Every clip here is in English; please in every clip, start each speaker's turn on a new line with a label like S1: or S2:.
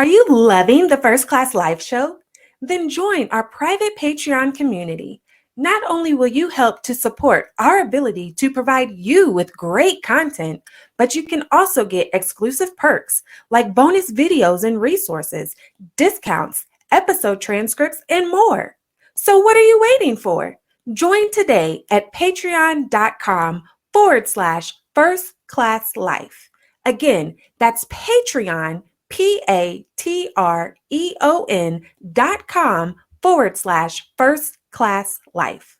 S1: Are you loving the First Class Live show? Then join our private Patreon community. Not only will you help to support our ability to provide you with great content, but you can also get exclusive perks like bonus videos and resources, discounts, episode transcripts, and more. So what are you waiting for? Join today at patreon.com/First Class Life. Again, that's Patreon, patreon.com/First Class Life.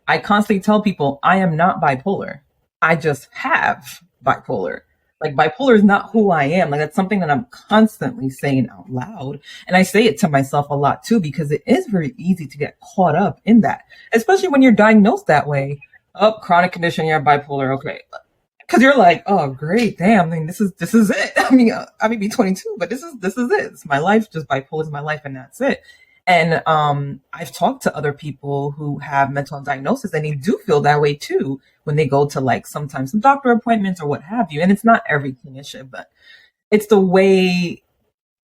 S2: I constantly tell people I am not bipolar. I just have bipolar. Like, bipolar is not who I am. Like, that's something that I'm constantly saying out loud. And I say it to myself a lot too, because it is very easy to get caught up in that, especially when you're diagnosed that way. Oh, chronic condition, you're bipolar. Okay. Because you're like, oh, great, damn. I mean, this is it. I mean, I may be 22, but this is it. It's my life. Just bipolar is my life, and that's it. And I've talked to other people who have mental health diagnosis, and they do feel that way too when they go to, like, sometimes some doctor appointments or what have you. And it's not every clinician, but it's the way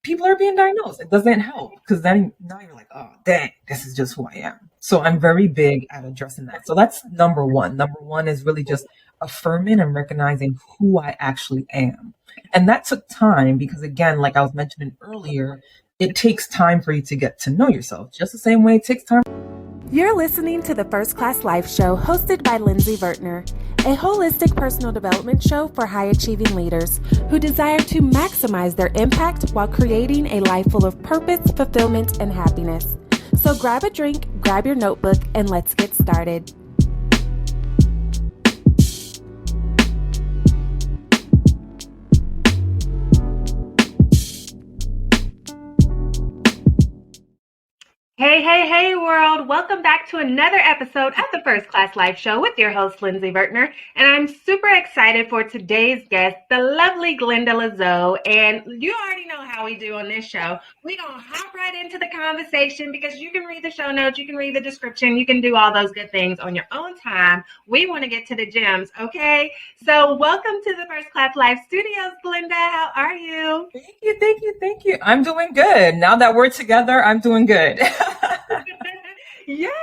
S2: people are being diagnosed. It doesn't help, because then now you're like, oh, dang, this is just who I am. So I'm very big at addressing that. So that's number one. Number one is really just affirming and recognizing who I actually am. And that took time because, again, like I was mentioning earlier, it takes time for you to get to know yourself, just the same way it takes time.
S1: You're listening to the First Class Life show hosted by Lindsay Vertner, a holistic personal development show for high-achieving leaders who desire to maximize their impact while creating a life full of purpose, fulfillment, and happiness. So grab a drink, grab your notebook, and let's get started. Hey, world. Welcome back to another episode of the First Class Life Show with your host, Lindsay Vertner. And I'm super excited for today's guest, the lovely Glenda Lezeau. And you already know how we do on this show. We're going to hop right into the conversation because you can read the show notes, you can read the description, you can do all those good things on your own time. We want to get to the gems, okay? So welcome to the First Class Life Studios, Glenda. How are you?
S2: Thank you. I'm doing good. Now that we're together, I'm doing good.
S1: Yes.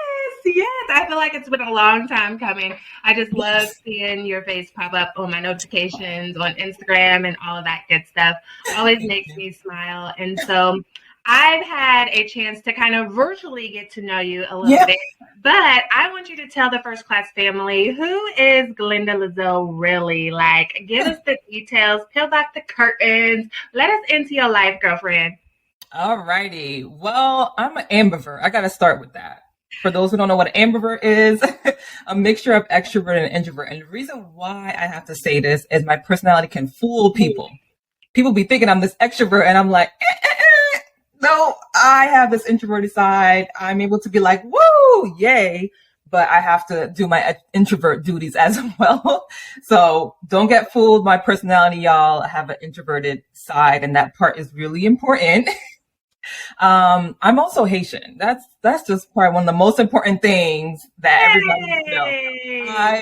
S1: I feel like it's been a long time coming. I just love seeing your face pop up on my notifications on Instagram and all of that good stuff. Always makes me smile. And so I've had a chance to kind of virtually get to know you a little bit, but I want you to tell the First Class family, who is Glenda Lezeau really? Like, give us the details, peel back the curtains, let us into your life, girlfriend.
S2: All righty. Well, I'm an ambivert. I got to start with that. For those who don't know what an ambivert is, a mixture of extrovert and introvert. And the reason why I have to say this is my personality can fool people. People be thinking I'm this extrovert, and I'm like, no, I have this introverted side. I'm able to be like, woo, yay. But I have to do my introvert duties as well. So don't get fooled. My personality, y'all, I have an introverted side, and that part is really important. I'm also Haitian. That's just probably one of the most important things that everybody needs to know. I'm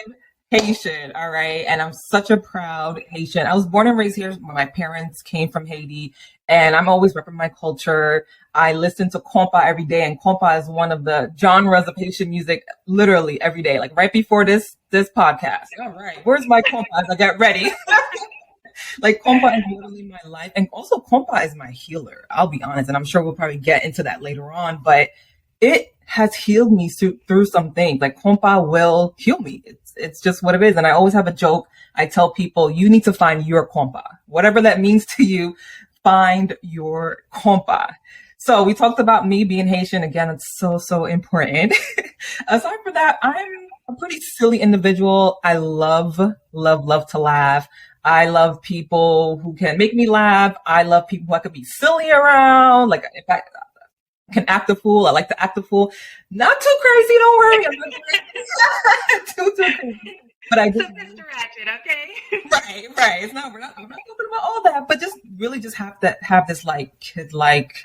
S2: Haitian, all right? And I'm such a proud Haitian. I was born and raised here. My parents came from Haiti, and I'm always repping my culture. I listen to compa every day, and compa is one of the genres of Haitian music literally every day, like right before this podcast. All right, where's my compa as I get ready? Like, compa is literally my life. And also, compa is my healer. I'll be honest. And I'm sure we'll probably get into that later on. But it has healed me through some things. Like, compa will heal me. It's just what it is. And I always have a joke. I tell people, you need to find your compa. Whatever that means to you, find your compa. So we talked about me being Haitian. Again, it's so important. Aside from that, I'm a pretty silly individual. I love to laugh. I love people who can make me laugh. I love people who I could be silly around. Like, if I can act a fool, I like to act a fool. Not too crazy, don't worry. I'm not too crazy. But I just
S1: Mr. Ratchet, okay?
S2: Right. We're not talking about all that, but just really just have this like kid-like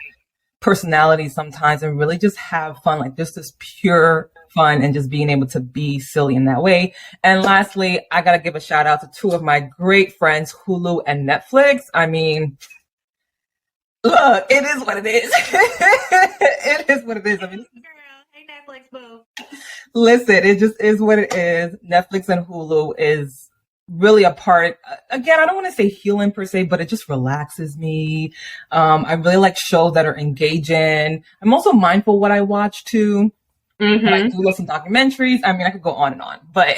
S2: personality sometimes, and really just have fun, like just this pure fun, and just being able to be silly in that way. And lastly, I gotta give a shout out to two of my great friends, Hulu and Netflix. I mean, Look, it is what it is. It is what it is. I mean,
S1: Girl, hey Netflix, boo.
S2: listen, it just is what it is. Netflix and Hulu is really a part. Again, I don't want to say healing per se, but it just relaxes me. I really like shows that are engaging. I'm also mindful what I watch too. And I do listen to documentaries. I mean, I could go on and on, but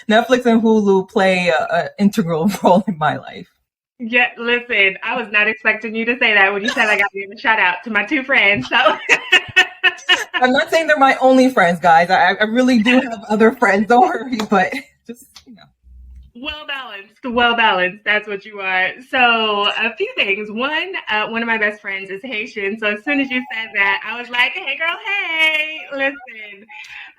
S2: Netflix and Hulu play an integral role in my life.
S1: Yeah, listen, I was not expecting you to say that when you said I got to give a shout out to my two friends. So
S2: I'm not saying they're my only friends, guys. I really do have other friends. Don't worry, but just,
S1: well balanced. That's what you are. So a few things. One of my best friends is Haitian. So as soon as you said that, I was like, hey girl, hey, listen.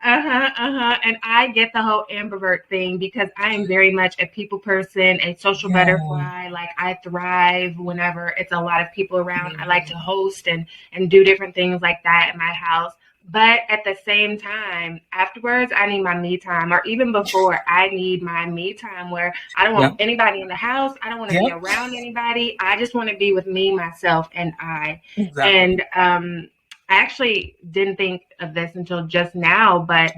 S1: And I get the whole ambivert thing because I am very much a people person, a social butterfly. Like I thrive whenever it's a lot of people around. I like to host and do different things like that in my house. But at the same time, afterwards, I need my me time, or even before, I need my me time where I don't want anybody in the house. I don't want to be around anybody. I just want to be with me, myself, and I. Exactly. And I actually didn't think of this until just now, but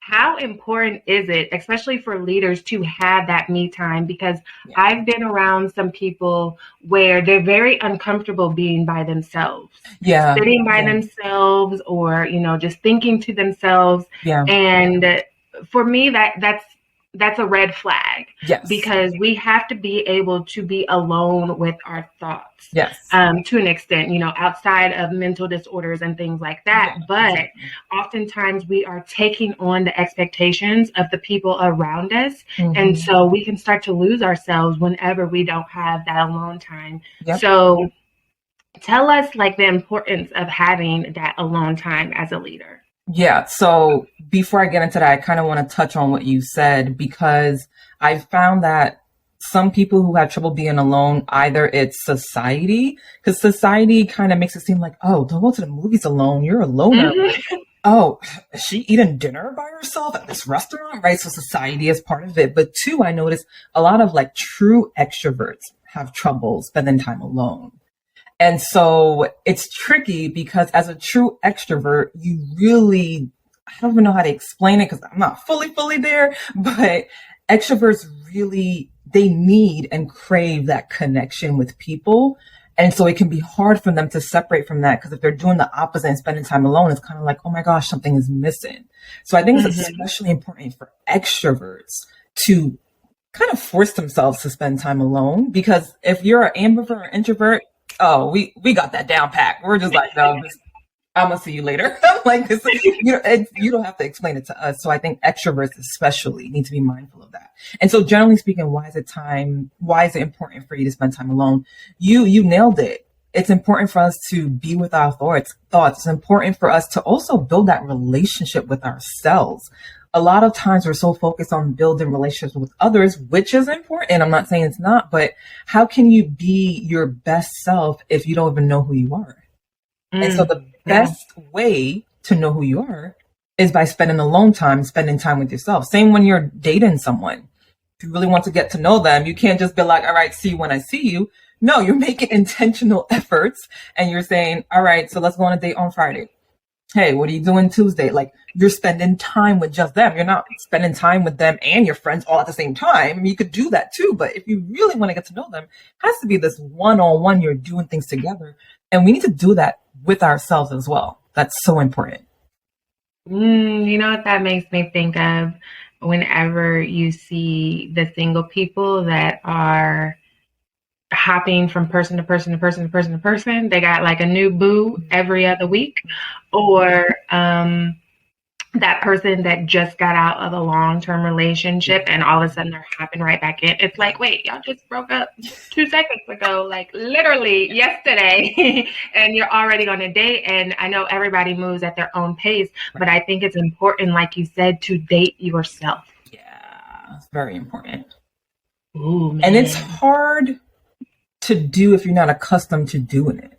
S1: how important is it, especially for leaders, to have that me time? Because I've been around some people where they're very uncomfortable being by themselves, sitting by themselves, or, just thinking to themselves. And for me, that's a red flag. Because we have to be able to be alone with our thoughts. To an extent, outside of mental disorders and things like that. But oftentimes we are taking on the expectations of the people around us. And so we can start to lose ourselves whenever we don't have that alone time. So tell us the importance of having that alone time as a leader.
S2: Yeah. So before I get into that, I kind of want to touch on what you said, because I found that some people who have trouble being alone, either it's society, because society kind of makes it seem like, oh, don't go to the movies alone. You're a loner. Oh, is she eating dinner by herself at this restaurant? Right. So society is part of it. But two, I noticed a lot of true extroverts have trouble spending time alone. And so it's tricky because as a true extrovert, you really, I don't even know how to explain it because I'm not fully there, but extroverts really, they need and crave that connection with people. And so it can be hard for them to separate from that, because if they're doing the opposite and spending time alone, it's kind of like, oh my gosh, something is missing. So I think it's especially important for extroverts to kind of force themselves to spend time alone, because if you're an ambivert or introvert, oh, we got that down pat. We're just like, no, I'm gonna see you later. This, you don't have to explain it to us. So I think extroverts especially need to be mindful of that. And so generally speaking, why is it important for you to spend time alone? You nailed it. It's important for us to be with our thoughts. It's important for us to also build that relationship with ourselves. A lot of times we're so focused on building relationships with others, which is important. I'm not saying it's not, but how can you be your best self if you don't even know who you are? And so the best way to know who you are is by spending alone time, spending time with yourself. Same when you're dating someone. If you really want to get to know them, you can't just be like, all right, see you when I see you. No, you're making intentional efforts and you're saying, all right, so let's go on a date on Friday. Hey, what are you doing Tuesday? You're spending time with just them. You're not spending time with them and your friends all at the same time. You could do that too, but if you really want to get to know them, it has to be this one-on-one, you're doing things together. And we need to do that with ourselves as well. That's so important.
S1: You know what that makes me think of? Whenever you see the single people that are hopping from person to person to person to person to person, they got a new boo every other week, or that person that just got out of a long-term relationship and all of a sudden they're hopping right back in. It's like, wait, y'all just broke up 2 seconds ago, literally yesterday, and you're already on a date. And I know everybody moves at their own pace, but I think it's important, like you said, to date yourself.
S2: Yeah, it's very important.
S1: Ooh, man.
S2: And it's hard to do if you're not accustomed to doing it.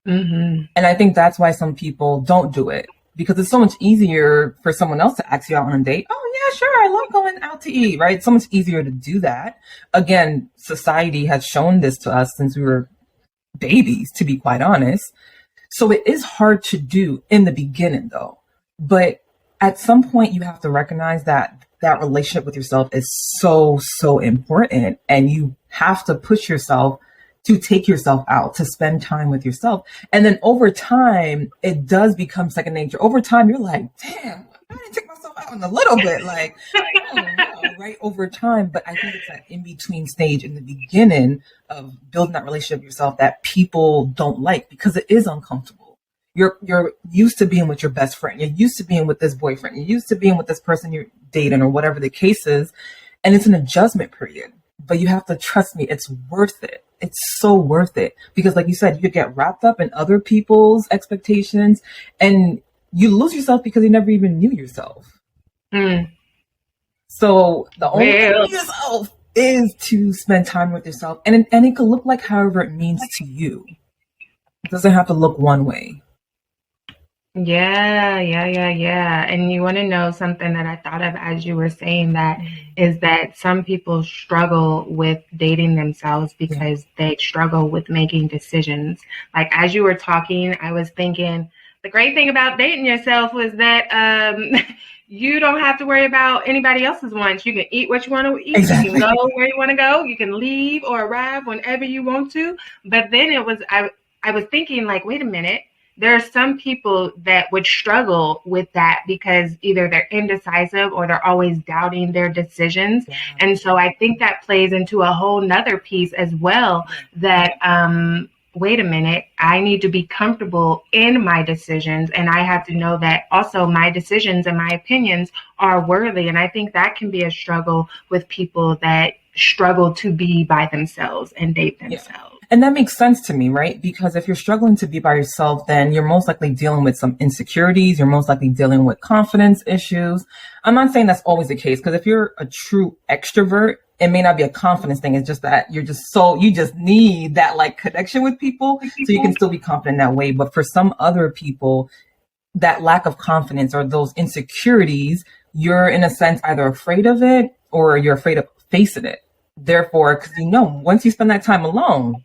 S2: And I think that's why some people don't do it, because it's so much easier for someone else to ask you out on a date. Oh yeah, sure, I love going out to eat, right? It's so much easier to do that. Again, society has shown this to us since we were babies, to be quite honest. So it is hard to do in the beginning though. But at some point you have to recognize that that relationship with yourself is so, so important. And you have to push yourself to take yourself out, to spend time with yourself. And then over time, it does become second nature. Over time, you're like, damn, I didn't take myself out in a little bit, like, oh, no, right over time. But I think it's that in-between stage in the beginning of building that relationship with yourself that people don't like because it is uncomfortable. You're used to being with your best friend. You're used to being with this boyfriend. You're used to being with this person you're dating or whatever the case is. And it's an adjustment period. But you have to trust me, it's worth it. It's so worth it. Because like you said, you could get wrapped up in other people's expectations and you lose yourself because you never even knew yourself. So the only way to know yourself is to spend time with yourself. And it could look like however it means to you. It doesn't have to look one way.
S1: Yeah. And you want to know something that I thought of as you were saying that is that some people struggle with dating themselves because they struggle with making decisions. Like as you were talking, I was thinking the great thing about dating yourself was that you don't have to worry about anybody else's wants. You can eat what you want to eat. Exactly. You can go where you want to go. You can leave or arrive whenever you want to. But then I was thinking like, wait a minute. There are some people that would struggle with that because either they're indecisive or they're always doubting their decisions. Yeah. And so I think that plays into a whole nother piece as well that, wait a minute, I need to be comfortable in my decisions. And I have to know that also my decisions and my opinions are worthy. And I think that can be a struggle with people that struggle to be by themselves and date themselves. Yeah.
S2: And that makes sense to me, right? Because if you're struggling to be by yourself, then you're most likely dealing with some insecurities. You're most likely dealing with confidence issues. I'm not saying that's always the case, because if you're a true extrovert, it may not be a confidence thing. It's just that you just need that like connection with people so you can still be confident that way. But for some other people, that lack of confidence or those insecurities, you're in a sense either afraid of it or you're afraid of facing it. Therefore, because once you spend that time alone,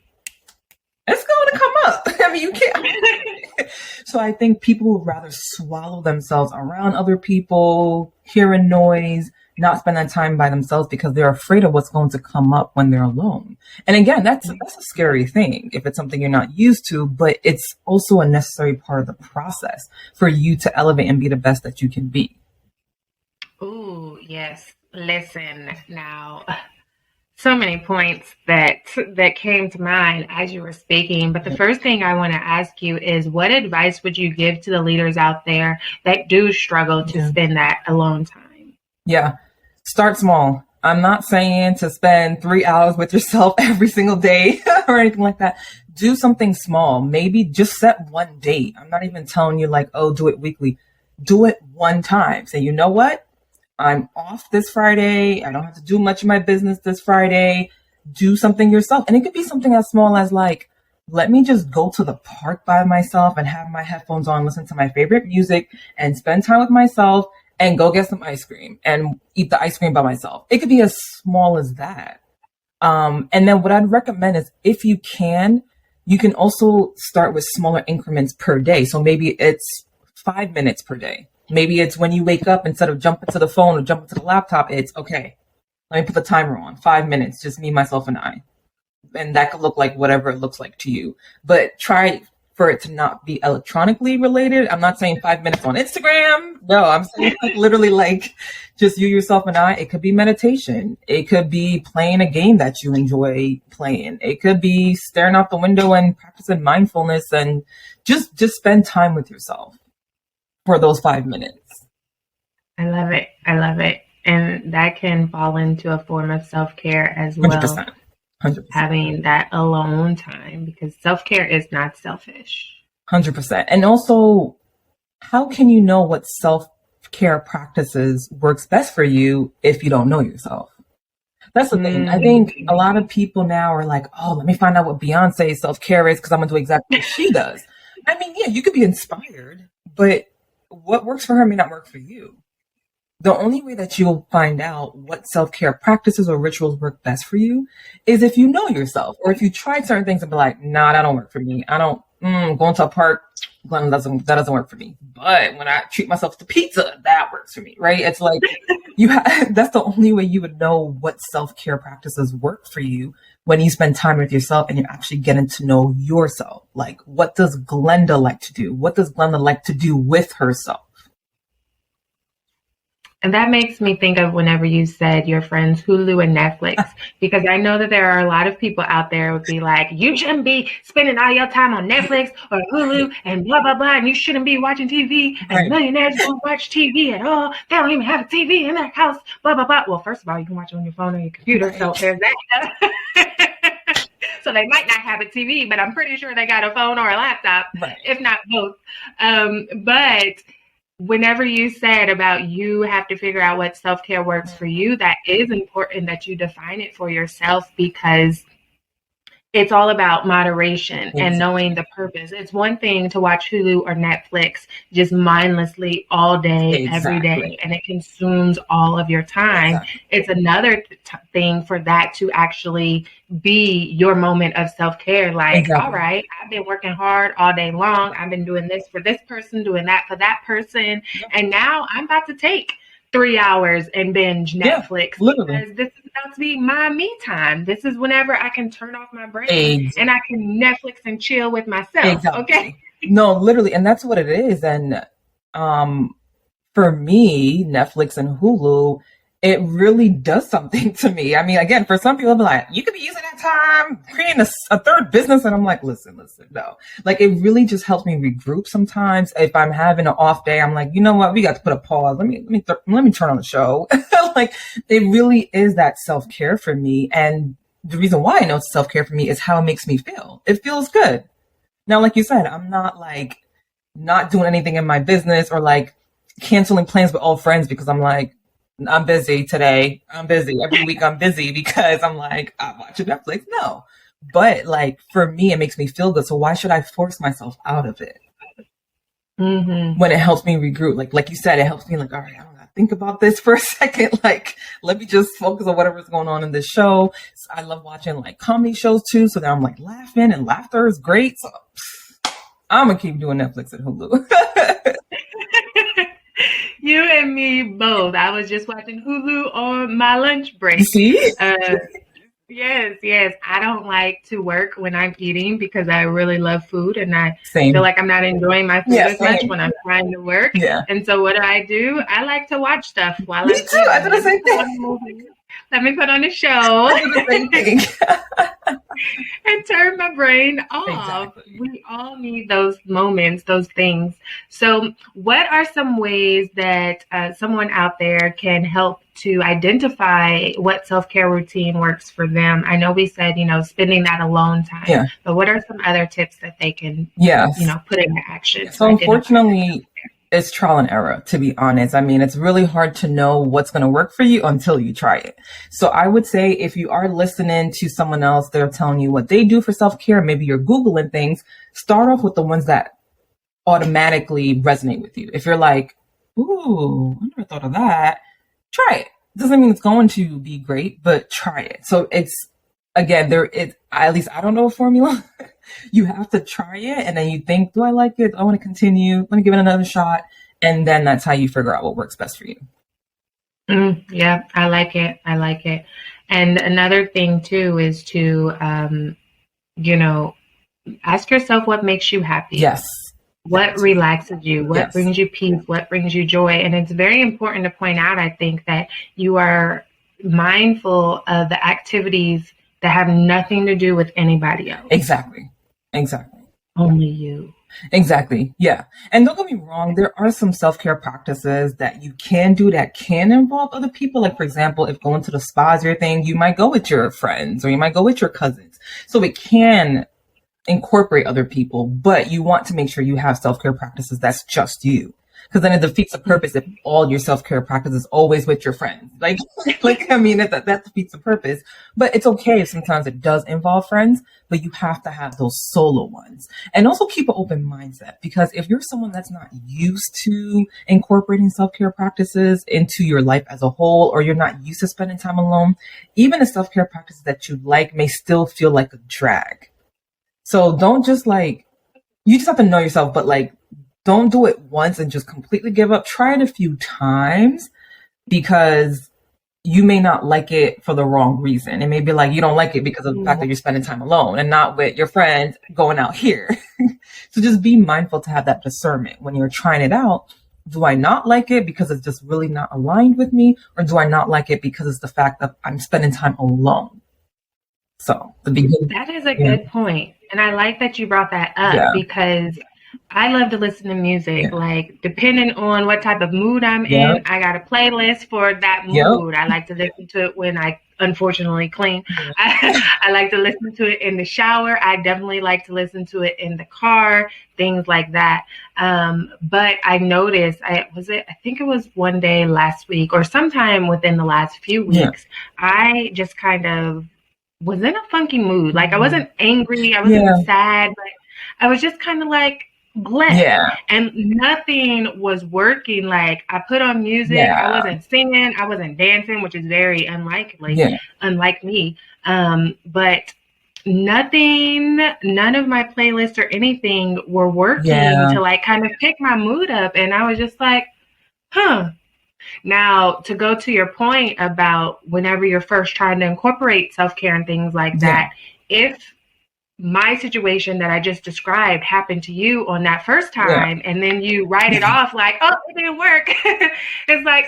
S2: it's going to come up. I mean, you can't. So I think people would rather swallow themselves around other people, hearing noise, not spend that time by themselves because they're afraid of what's going to come up when they're alone. And again, that's a scary thing if it's something you're not used to, but it's also a necessary part of the process for you to elevate and be the best that you can be.
S1: Ooh, yes. Listen now. So many points that came to mind as you were speaking. But the first thing I want to ask you is, what advice would you give to the leaders out there that do struggle to spend that alone time?
S2: Yeah. Start small. I'm not saying to spend 3 hours with yourself every single day or anything like that. Do something small. Maybe just set one date. I'm not even telling you like, oh, do it weekly. Do it one time. Say, you know what? I'm off this Friday. I don't have to do much of my business this Friday. Do something yourself. And it could be something as small as like, let me just go to the park by myself and have my headphones on, listen to my favorite music and spend time with myself and go get some ice cream and eat the ice cream by myself. It could be as small as that. And then what I'd recommend is if you can also start with smaller increments per day. So maybe it's 5 minutes per day. Maybe it's when you wake up, instead of jumping to the phone or jumping to the laptop, it's okay. Let me put the timer on 5 minutes, just me, myself, and I. And that could look like whatever it looks like to you, but try for it to not be electronically related. I'm not saying 5 minutes on Instagram. No, I'm saying like literally like just you, yourself, and I. It could be meditation. It could be playing a game that you enjoy playing. It could be staring out the window and practicing mindfulness and just spend time with yourself for those 5 minutes.
S1: I love it. And that can fall into a form of self-care as well.
S2: 100%.
S1: Having that alone time, because self-care is not selfish.
S2: 100%. And also, how can you know what self-care practices works best for you if you don't know yourself? That's the thing. I think a lot of people now are like, oh, let me find out what Beyonce's self-care is because I'm going to do exactly what she does. I mean, yeah, you could be inspired, but what works for her may not work for you. The only way that you'll find out what self-care practices or rituals work best for you is if you know yourself, or if you try certain things and be like, nah, that don't work for me. I don't, going to a park, Glenda, that doesn't work for me. But when I treat myself to pizza, that works for me, right? It's like, that's the only way you would know what self-care practices work for you, when you spend time with yourself and you're actually getting to know yourself. Like, what does Glenda like to do? What does Glenda like to do with herself?
S1: And that makes me think of whenever you said your friends Hulu and Netflix, because I know that there are a lot of people out there would be like, you shouldn't be spending all your time on Netflix or Hulu and blah, blah, blah, and you shouldn't be watching TV, and
S2: Right.
S1: millionaires don't watch TV at all. They don't even have a TV in their house, blah, blah, blah. Well, first of all, you can watch it on your phone or your computer, so there's that. So they might not have a TV, but I'm pretty sure they got a phone or a laptop,
S2: Right.
S1: if not both. But whenever you said about you have to figure out what self-care works for you, that is important that you define it for yourself, because it's all about moderation and knowing the purpose. It's one thing to watch Hulu or Netflix just mindlessly all day, every day, and it consumes all of your time. It's another thing for that to actually be your moment of self-care. Like, all right, I've been working hard all day long. I've been doing this for this person, doing that for that person. And now I'm about to take 3 hours and binge Netflix, because this is about to be my me time. This is whenever I can turn off my brain and I can Netflix and chill with myself. Okay.
S2: No, literally. And that's what it is. And for me, Netflix and Hulu, it really does something to me. I mean, again, for some people, they'll be like, you could be using that time creating a third business. And I'm like, listen, no. Like, it really just helps me regroup sometimes. If I'm having an off day, I'm like, you know what? We got to put a pause. Let me turn on the show. Like, it really is that self-care for me. And the reason why I know it's self-care for me is how it makes me feel. It feels good. Now, like you said, I'm not like not doing anything in my business or like canceling plans with all friends because I'm like, I'm busy today. I'm busy. Every week I'm busy because I'm like, I'm watching Netflix. No. But like, for me, it makes me feel good. So why should I force myself out of it? When it helps me regroup? Like you said, it helps me like, all right, I don't gotta think about this for a second. Like, let me just focus on whatever's going on in this show. So I love watching like comedy shows too. So that I'm like laughing, and laughter is great. So I'm gonna keep doing Netflix and Hulu.
S1: You and me both. I was just watching Hulu on my lunch break.
S2: See?
S1: Yes. I don't like to work when I'm eating because I really love food, and I feel like I'm not enjoying my food as much when I'm trying to work. Yeah. And so what do? I like to watch stuff while
S2: Me too. I do the same thing.
S1: Let me put on a show.
S2: I do the same thing.
S1: And turn my brain off. Exactly. We all need those moments, those things. So what are some ways that someone out there can help to identify what self-care routine works for them? I know we said, spending that alone time, but what are some other tips that they can, put into action?
S2: So unfortunately, it's trial and error, to be honest. I mean, it's really hard to know what's going to work for you until you try it. So I would say if you are listening to someone else, they're telling you what they do for self-care, maybe you're Googling things, start off with the ones that automatically resonate with you. If you're like, ooh, I never thought of that, try it. Doesn't mean it's going to be great, but try it. So it's, again, at least I don't know a formula. You have to try it, and then you think, do I like it? Do I want to continue? Let me give it another shot. And then that's how you figure out what works best for you.
S1: Yeah, I like it. And another thing too is to, ask yourself what makes you happy.
S2: Yes.
S1: What relaxes you? What brings you peace? What brings you joy? And it's very important to point out, I think, that you are mindful of the activities that have nothing to do with anybody else.
S2: Exactly.
S1: Only you.
S2: Exactly. Yeah. And don't get me wrong, there are some self-care practices that you can do that can involve other people. Like, for example, if going to the spa is your thing, you might go with your friends or you might go with your cousins. So it can incorporate other people, but you want to make sure you have self-care practices that's just you. Because then it defeats the purpose if all your self-care practice is always with your friends. I mean, that defeats the purpose. But it's okay if sometimes it does involve friends, but you have to have those solo ones. And also keep an open mindset, because if you're someone that's not used to incorporating self-care practices into your life as a whole, or you're not used to spending time alone, even the self-care practices that you like may still feel like a drag. So don't just you just have to know yourself, but don't do it once and just completely give up. Try it a few times, because you may not like it for the wrong reason. It may be you don't like it because of the fact that you're spending time alone and not with your friends going out here. So just be mindful to have that discernment when you're trying it out. Do I not like it because it's just really not aligned with me? Or do I not like it because it's the fact that I'm spending time alone? So
S1: that is a good point. And I like that you brought that up, because I love to listen to music. Depending on what type of mood I'm in, I got a playlist for that mood. I like to listen to it when I unfortunately clean. I like to listen to it in the shower. I definitely like to listen to it in the car, things like that. But I noticed, I think it was one day last week or sometime within the last few weeks, I just kind of was in a funky mood. I wasn't angry, I wasn't sad, but I was just kind of blank. And nothing was working. I put on music, I wasn't singing, I wasn't dancing, which is very unlike me. But none of my playlists or anything were working to kind of pick my mood up. And I was just Now, to go to your point about whenever you're first trying to incorporate self-care and things like that, if my situation that I just described happened to you on that first time, and then you write it off oh, it didn't work. It's not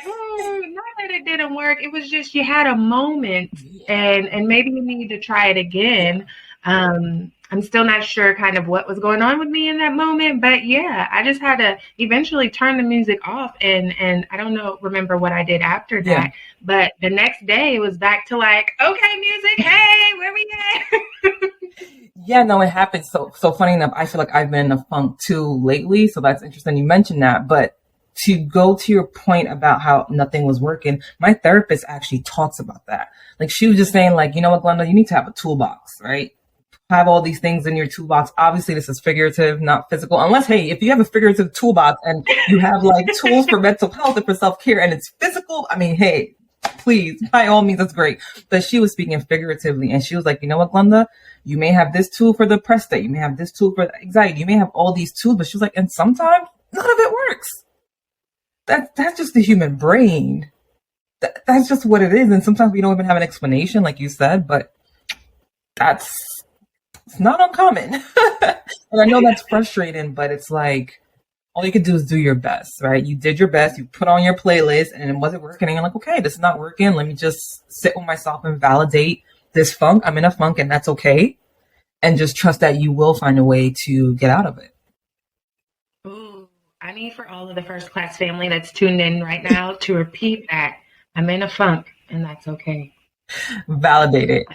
S1: that it didn't work. It was just you had a moment, and maybe you need to try it again. I'm still not sure kind of what was going on with me in that moment, but I just had to eventually turn the music off, and I don't remember what I did after that, but the next day it was back to okay, music, hey, where we at?
S2: Yeah, no, it happens. So funny enough, I feel like I've been in a funk too lately. So that's interesting you mentioned that. But to go to your point about how nothing was working, my therapist actually talks about that. She was just saying you know what, Glenda, you need to have a toolbox, right? Have all these things in your toolbox. Obviously, this is figurative, not physical. Unless, hey, if you have a figurative toolbox and you have tools for mental health and for self-care and it's physical, I mean, hey, please, by all means, that's great. But she was speaking figuratively, and she was you know what, Glenda, you may have this tool for the depressed state, you may have this tool for anxiety, you may have all these tools, but she was and sometimes none of it works. That's just the human brain. That's just what it is. And sometimes we don't even have an explanation, like you said, but it's not uncommon. And I know that's frustrating, but it's all you can do is do your best, right? You did your best, you put on your playlist, and it wasn't working, and you're okay, this is not working. Let me just sit with myself and validate this funk. I'm in a funk, and that's okay. And just trust that you will find a way to get out of it.
S1: Ooh, I need for all of the first class family that's tuned in right now to repeat that. I'm in a funk, and that's okay.
S2: Validate it.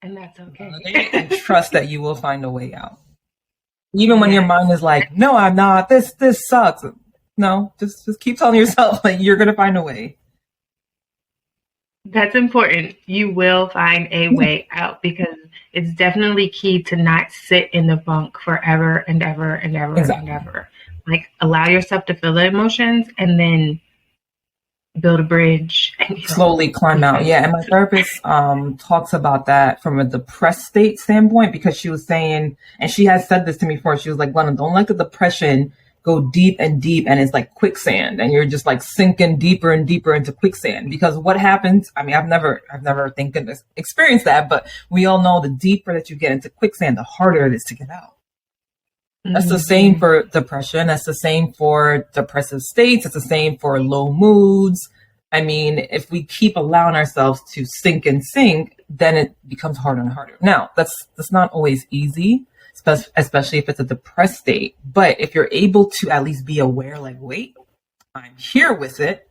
S1: And that's okay.
S2: And trust that you will find a way out. Even when your mind is no, I'm not. This sucks. No, just keep telling yourself you're gonna find a way.
S1: That's important. You will find a way out, because it's definitely key to not sit in the funk forever and ever and ever and ever. Allow yourself to feel the emotions and then build a bridge and
S2: slowly climb out. Yeah, and my therapist talks about that from a depressed state standpoint, because she was saying, and she has said this to me before, she was Glenda, don't let the depression go deep and deep and it's quicksand, and you're just sinking deeper and deeper into quicksand. Because what happens, I mean, I've never experienced that, but we all know the deeper that you get into quicksand, the harder it is to get out. That's the same for depression. That's the same for depressive states. It's the same for low moods. I mean, if we keep allowing ourselves to sink and sink, then it becomes harder and harder. Now, that's not always easy, especially if it's a depressed state. But if you're able to at least be aware, wait, I'm here with it.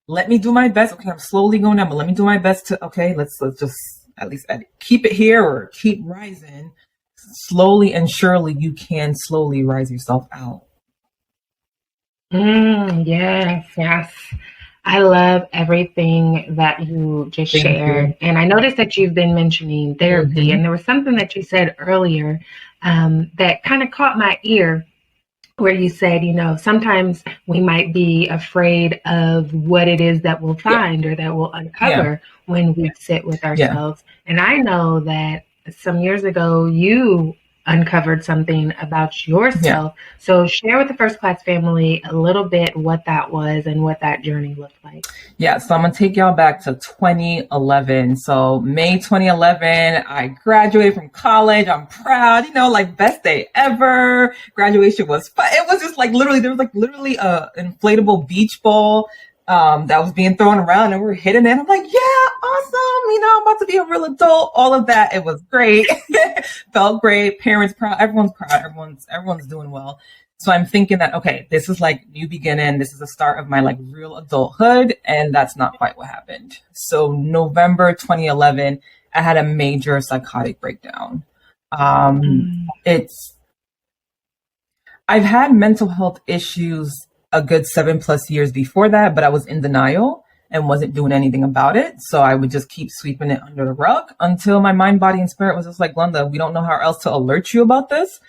S2: Let me do my best. Okay, I'm slowly going down, but let me do my best to, okay, let's just at least keep it here or keep rising. Slowly and surely, you can slowly rise yourself out.
S1: Yes, yes. I love everything that you just
S2: Thank you.
S1: shared. And I noticed that you've been mentioning therapy,
S2: Hmm.
S1: and there was something that you said earlier that kind of caught my ear, where you said, sometimes we might be afraid of what it is that we'll
S2: Yeah,
S1: find or that we'll
S2: yeah,
S1: uncover when we sit with
S2: yeah,
S1: ourselves. And I know that some years ago, you uncovered something about
S2: yeah.
S1: yourself. So share with the first class family a little bit what that was and what that journey looked like.
S2: Yeah, so I'm gonna take y'all back to 2011. So May 2011, I graduated from college. I'm proud, like best day ever. Graduation was fun. It was just like literally, there was like literally a inflatable beach ball that was being thrown around, and we were hitting it. I'm like, yeah, awesome. I'm about to be a real adult. All of that. It was great. Felt great. Parents proud. Everyone's proud. Everyone's doing well. So I'm thinking that, okay, this is like new beginning. This is the start of my like real adulthood. And that's not quite what happened. So November 2011, I had a major psychotic breakdown. It's, I've had mental health issues a good 7+ years before that, but I was in denial and wasn't doing anything about it. So I would just keep sweeping it under the rug until my mind, body, and spirit was just like, Glenda, we don't know how else to alert you about this.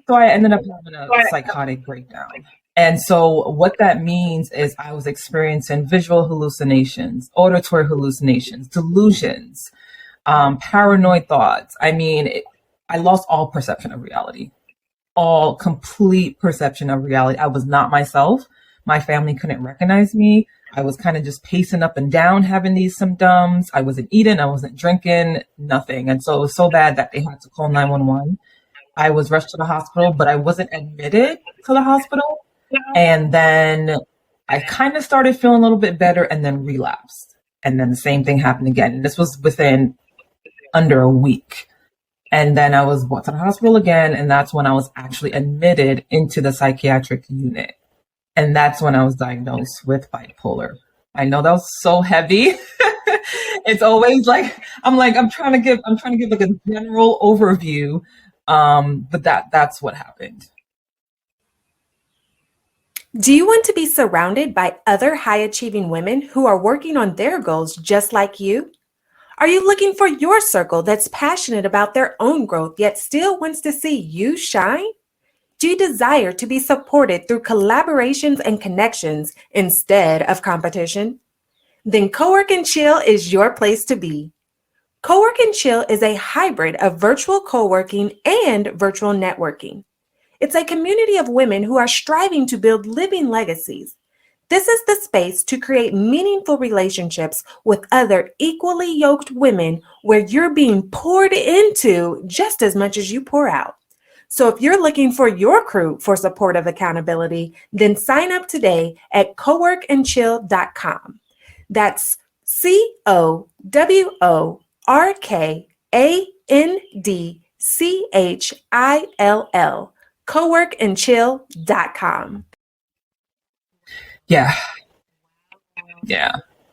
S2: So I ended up having a psychotic breakdown. And so what that means is I was experiencing visual hallucinations, auditory hallucinations, delusions, paranoid thoughts. I lost all perception of reality, all complete perception of reality. I was not myself. My family couldn't recognize me. I was kind of just pacing up and down, having these symptoms. I wasn't eating, I wasn't drinking, nothing. And so it was so bad that they had to call 911. I was rushed to the hospital, but I wasn't admitted to the hospital. And then I kind of started feeling a little bit better and then relapsed. And then the same thing happened again. And this was within under a week. And then I was brought to the hospital again. And that's when I was actually admitted into the psychiatric unit. And that's when I was diagnosed with bipolar. I know that was so heavy. It's always I'm trying to give like a general overview. But that's what happened.
S3: Do you want to be surrounded by other high-achieving women who are working on their goals just like you? Are you looking for your circle that's passionate about their own growth yet still wants to see you shine? Do you desire to be supported through collaborations and connections instead of competition? Then Cowork and Chill is your place to be. Cowork and Chill is a hybrid of virtual co-working and virtual networking. It's a community of women who are striving to build living legacies. This is the space to create meaningful relationships with other equally yoked women where you're being poured into just as much as you pour out. So if you're looking for your crew for supportive accountability, then sign up today at coworkandchill.com. That's COWORKANDCHILL, coworkandchill.com.
S2: Yeah. Yeah.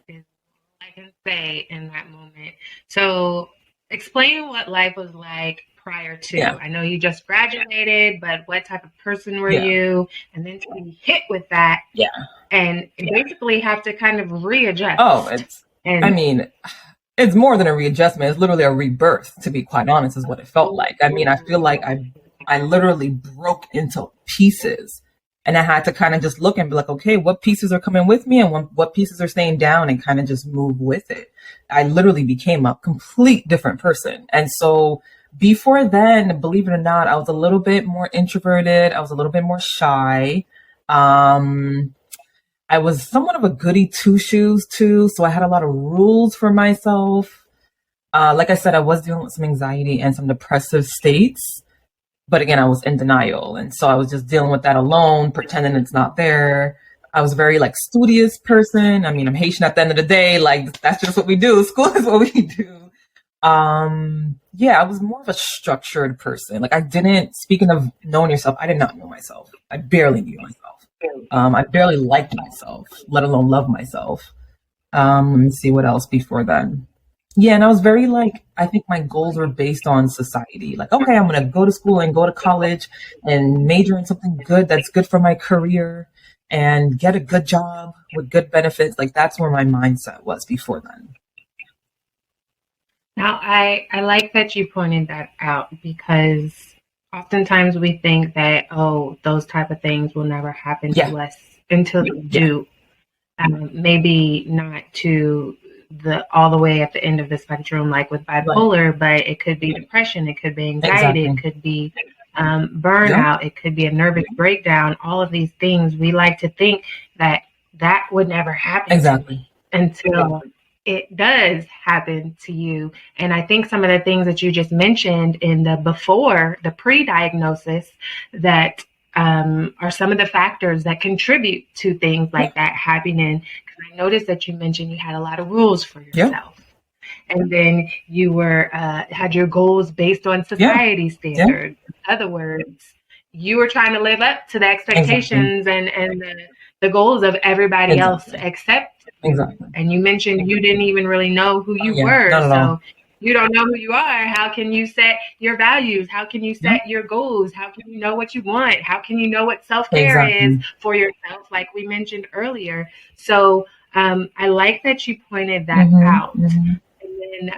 S1: I can say in that moment. So explain what life was like prior to.
S2: Yeah.
S1: I know you just graduated, but what type of person were
S2: Yeah.
S1: you? And then to be hit with that.
S2: Yeah.
S1: And basically have to kind of readjust.
S2: Oh,
S1: And
S2: it's more than a readjustment. It's literally a rebirth, to be quite honest, is what it felt like. I feel like I literally broke into pieces. And I had to kind of just look and be like, okay, what pieces are coming with me and what pieces are staying down, and kind of just move with it. I literally became a complete different person. And so before then, believe it or not, I was a little bit more introverted. I was a little bit more shy. I was somewhat of a goody two shoes too. So I had a lot of rules for myself. Like I said, I was dealing with some anxiety and some depressive states. But again, I was in denial. And so I was just dealing with that alone, pretending it's not there. I was a very studious person. I'm Haitian at the end of the day. That's just what we do. School is what we do. Yeah, I was more of a structured person. Speaking of knowing yourself, I did not know myself. I barely knew myself. I barely liked myself, let alone love myself. Let me see what else before then. Yeah, and I was very I think my goals were based on society. Okay, I'm going to go to school and go to college and major in something good that's good for my career. and get a good job with good benefits. Like that's where my mindset was before then.
S1: Now, I like that you pointed that out, because oftentimes we think that, oh, those type of things will never happen to us until they do. Maybe not to the all the way at the end of the spectrum, like with bipolar, but it could be depression, it could be anxiety, it could be burnout, it could be a nervous breakdown. All of these things, we like to think that that would never happen to me until it does happen to you. And I think some of the things that you just mentioned in the before, the pre-diagnosis, that are some of the factors that contribute to things like that happening. Because I noticed that you mentioned you had a lot of rules for yourself. And then you were had your goals based on society standards. In other words, you were trying to live up to the expectations and the goals of everybody else except you. And you mentioned you didn't even really know who you were. So you don't know who you are. How can you set your values? How can you set your goals? How can you know what you want? How can you know what self-care is for yourself, like we mentioned earlier? So I like that you pointed that out. And then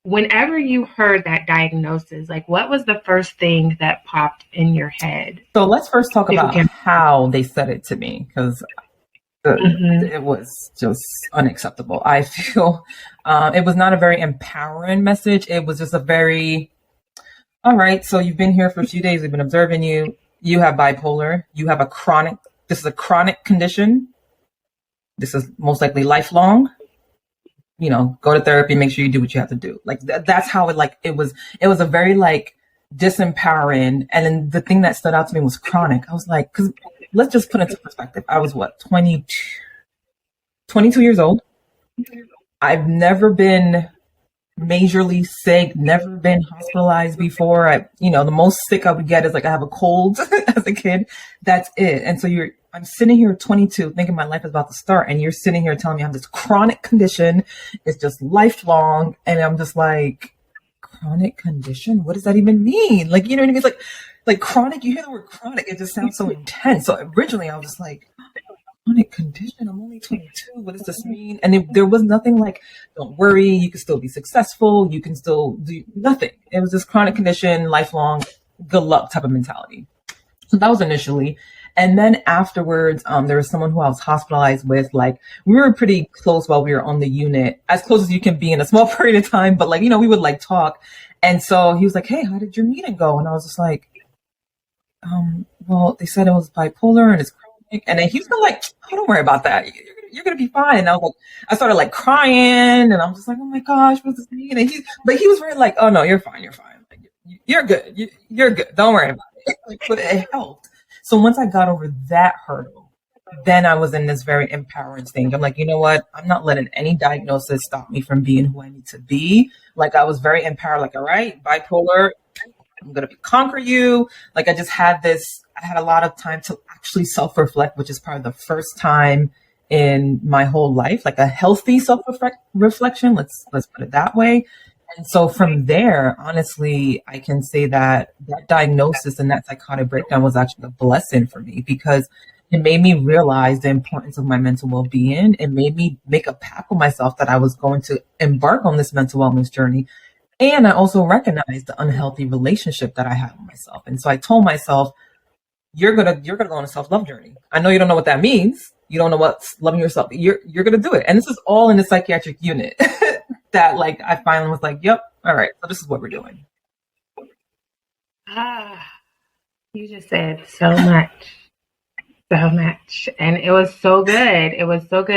S1: whenever you heard that diagnosis, like what was the first thing that popped in your head?
S2: So let's first talk about how they said it to me, because it was just unacceptable. I feel it was not a very empowering message. It was just a very, all right, so you've been here for a few days. We've been observing you. You have bipolar. You have this is a chronic condition. This is most likely lifelong. You know, go to therapy, make sure you do what you have to do. Like that's how it was a very like disempowering. And then the thing that stood out to me was chronic. I was like, because let's just put it into perspective. I was 22 years old. I've never been majorly sick, never been hospitalized before. The most sick I would get is like I have a cold as a kid. That's it. And so I'm sitting here 22 thinking my life is about to start, and you're sitting here telling me I have this chronic condition. It's just lifelong. And I'm just like, chronic condition? What does that even mean? Like, you know what I mean? It's like chronic, you hear the word chronic, it just sounds so intense. So originally I was just like, chronic condition, I'm only 22, what does this mean? And there was nothing like, don't worry, you can still be successful, you can still do nothing. It was this chronic condition, lifelong, good luck type of mentality. So that was initially. And then afterwards, there was someone who I was hospitalized with. Like, we were pretty close while we were on the unit, as close as you can be in a small period of time. But like, we would like talk. And so he was like, hey, how did your meeting go? And I was just like, well, they said it was bipolar and it's chronic. And then he was like, oh, don't worry about that. You're going to be fine. And I was like, I started like crying, and I'm just like, oh my gosh, what does this mean? And he was very like, oh no, you're fine. You're fine. Like, you're good. You're good. Don't worry about it. Like, but it helped. So once I got over that hurdle, then I was in this very empowering thing. I'm like, you know what? I'm not letting any diagnosis stop me from being who I need to be. Like, I was very empowered. Like, all right, bipolar, I'm going to conquer you. Like, I had a lot of time to actually self-reflect, which is probably the first time in my whole life, like a healthy self-reflection. Let's put it that way. And so from there, honestly, I can say that diagnosis and that psychotic breakdown was actually a blessing for me, because it made me realize the importance of my mental well-being. It made me make a pact with myself that I was going to embark on this mental wellness journey. And I also recognized the unhealthy relationship that I had with myself. And so I told myself, you're gonna go on a self-love journey. I know you don't know what that means. You don't know what's loving yourself. You're gonna do it. And this is all in the psychiatric unit. That like I finally was like, yep, all right, so this is what we're doing.
S1: You just said so much. And it was so good.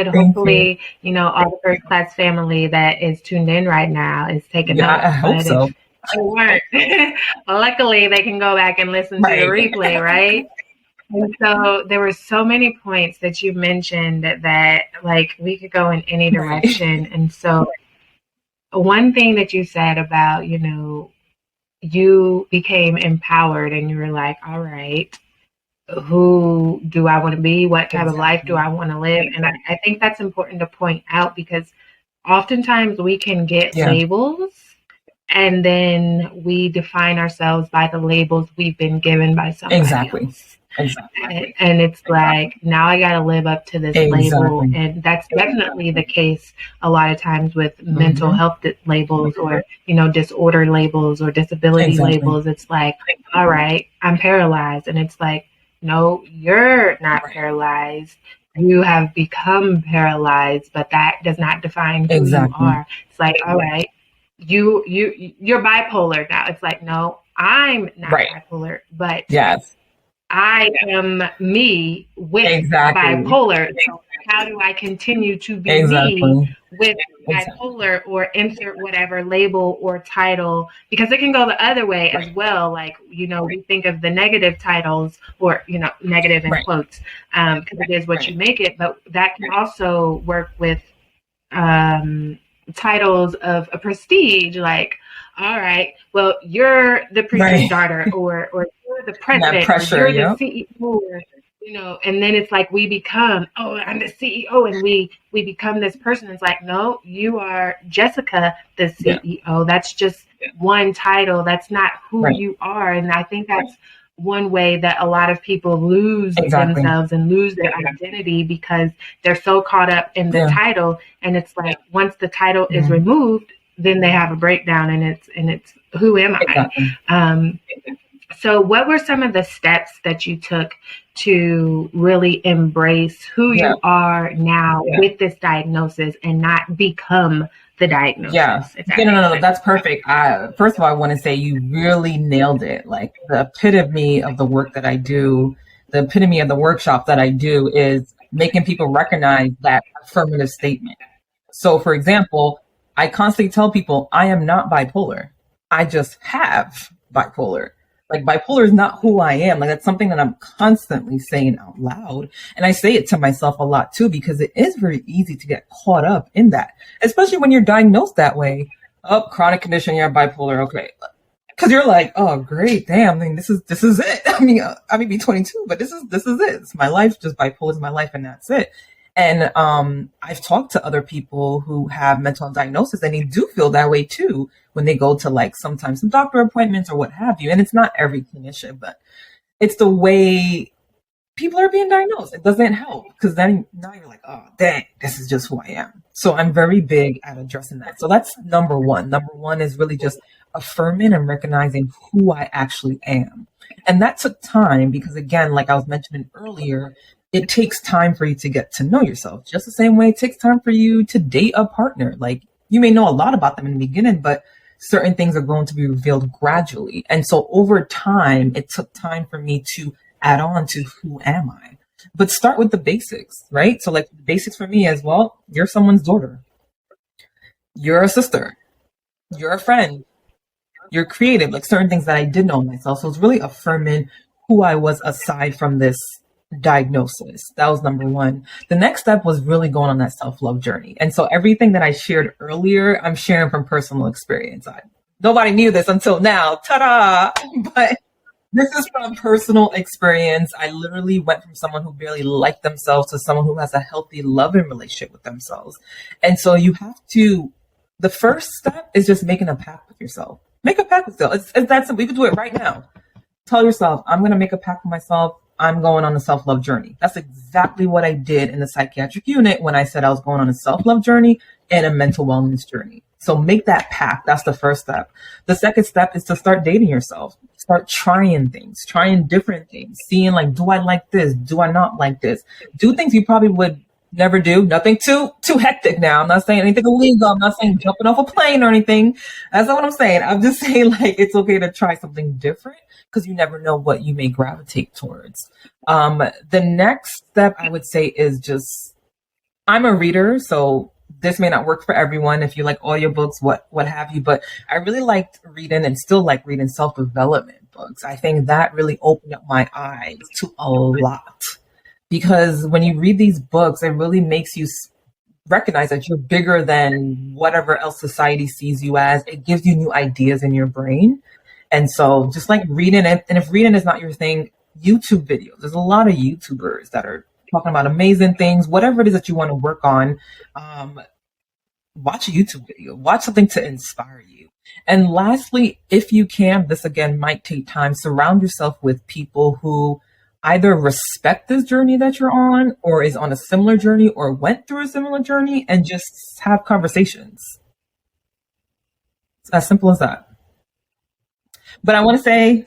S1: Hopefully, all the first class family that is tuned in right now is taking notes.
S2: I hope so.
S1: They weren't. Luckily, they can go back and listen to the replay, right? And so there were so many points that you mentioned that like we could go in any direction. And so one thing that you said about, you became empowered and you were like, all right, who do I want to be? What type of life do I want to live? And I think that's important to point out, because oftentimes we can get labels, and then we define ourselves by the labels we've been given by somebody else.
S2: Exactly.
S1: And it's like, now I got to live up to this label. And that's definitely the case a lot of times with mental health labels, or, disorder labels or disability labels. It's like, all right, I'm paralyzed. And it's like, no, you're not paralyzed. You have become paralyzed, but that does not define who you are. It's like, all right, you're bipolar now. It's like, no, I'm not bipolar, but I am me with bipolar. So how do I continue to be me with bipolar, or insert whatever label or title? Because it can go the other way as well. Like, we think of the negative titles, or, negative in quotes, because it is what you make it. But that can also work with titles of a prestige, like, all right, well, you're the preacher's daughter, or you're the president, or you're the CEO, and then it's like we become, oh, I'm the CEO, and we become this person. It's like, no, you are Jessica, the CEO. That's just one title. That's not who you are. And I think that's one way that a lot of people lose themselves and lose their identity, because they're so caught up in the title. And it's like, once the title is removed, then they have a breakdown, and it's who am I? So what were some of the steps that you took to really embrace who you are now with this diagnosis, and not become the diagnosis?
S2: No, that's perfect. First of all, I want to say you really nailed it. Like, the epitome of the work that I do, the epitome of the workshop that I do, is making people recognize that affirmative statement. So, for example, I constantly tell people I am not bipolar. I just have bipolar. Like, bipolar is not who I am. Like, that's something that I'm constantly saying out loud. And I say it to myself a lot too, because it is very easy to get caught up in that, especially when you're diagnosed that way. Oh, chronic condition, you're bipolar. Okay. Cause you're like, oh, great. Damn. I mean, this is it. I mean, I may be 22, but this is it. It's my life. Just bipolar is my life, and that's it. And I've talked to other people who have mental health diagnosis, and they do feel that way too when they go to, like, sometimes some doctor appointments or what have you. And it's not every clinician, but it's the way people are being diagnosed. It doesn't help, because then now you're like, oh, dang, this is just who I am. So I'm very big at addressing that. So that's number one. Number one is really just affirming and recognizing who I actually am. And that took time, because, again, like I was mentioning earlier, it takes time for you to get to know yourself, just the same way it takes time for you to date a partner. Like, you may know a lot about them in the beginning, but certain things are going to be revealed gradually. And so over time, it took time for me to add on to who am I. But start with the basics, right? So, like, the basics for me as well, you're someone's daughter. You're a sister. You're a friend. You're creative, like certain things that I did know myself. So it's really affirming who I was aside from this diagnosis. That was number one. The next step was really going on that self-love journey. And so everything that I shared earlier, I'm sharing from personal experience. Nobody knew this until now. Ta-da! But this is from personal experience. I literally went from someone who barely liked themselves to someone who has a healthy, loving relationship with themselves. And so you have to, the first step is just making a pact with yourself. Make a pact with yourself. It's that simple. You can do it right now. Tell yourself, I'm going to make a pact with myself. I'm going on a self-love journey. That's exactly what I did in the psychiatric unit when I said I was going on a self-love journey and a mental wellness journey. So make that pact. That's the first step. The second step is to start dating yourself. Start trying things, trying different things, seeing, like, do I like this? Do I not like this? Do things you probably would never do. Nothing too hectic now. I'm not saying anything illegal. I'm not saying jumping off a plane or anything. That's not what I'm saying. I'm just saying, like, it's okay to try something different, because you never know what you may gravitate towards. The next step I would say is just, I'm a reader, so this may not work for everyone if you like audiobooks, what have you, but I really liked reading and still like reading self-development books. I think that really opened up my eyes to a lot. Because when you read these books, it really makes you recognize that you're bigger than whatever else society sees you as. It gives you new ideas in your brain. And so just like reading it, and if reading is not your thing, YouTube videos. There's a lot of YouTubers that are talking about amazing things, whatever it is that you want to work on. Watch a YouTube video, watch something to inspire you. And lastly, if you can, this again might take time, surround yourself with people who either respect this journey that you're on, or is on a similar journey, or went through a similar journey, and just have conversations. It's as simple as that. But I want to say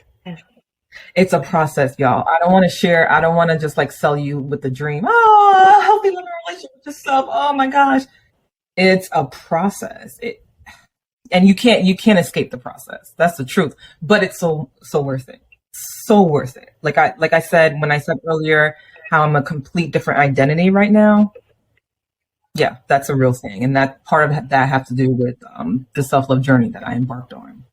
S2: it's a process, y'all. I don't want to share. I don't want to just like sell you with the dream. Oh, healthy living relationship with yourself. Oh my gosh. It's a process. And you can't escape the process. That's the truth. But it's so worth it. So worth it. Like I said, when I said earlier how I'm a complete different identity right now. Yeah, that's a real thing. And that part of that have to do with the self-love journey that I embarked on.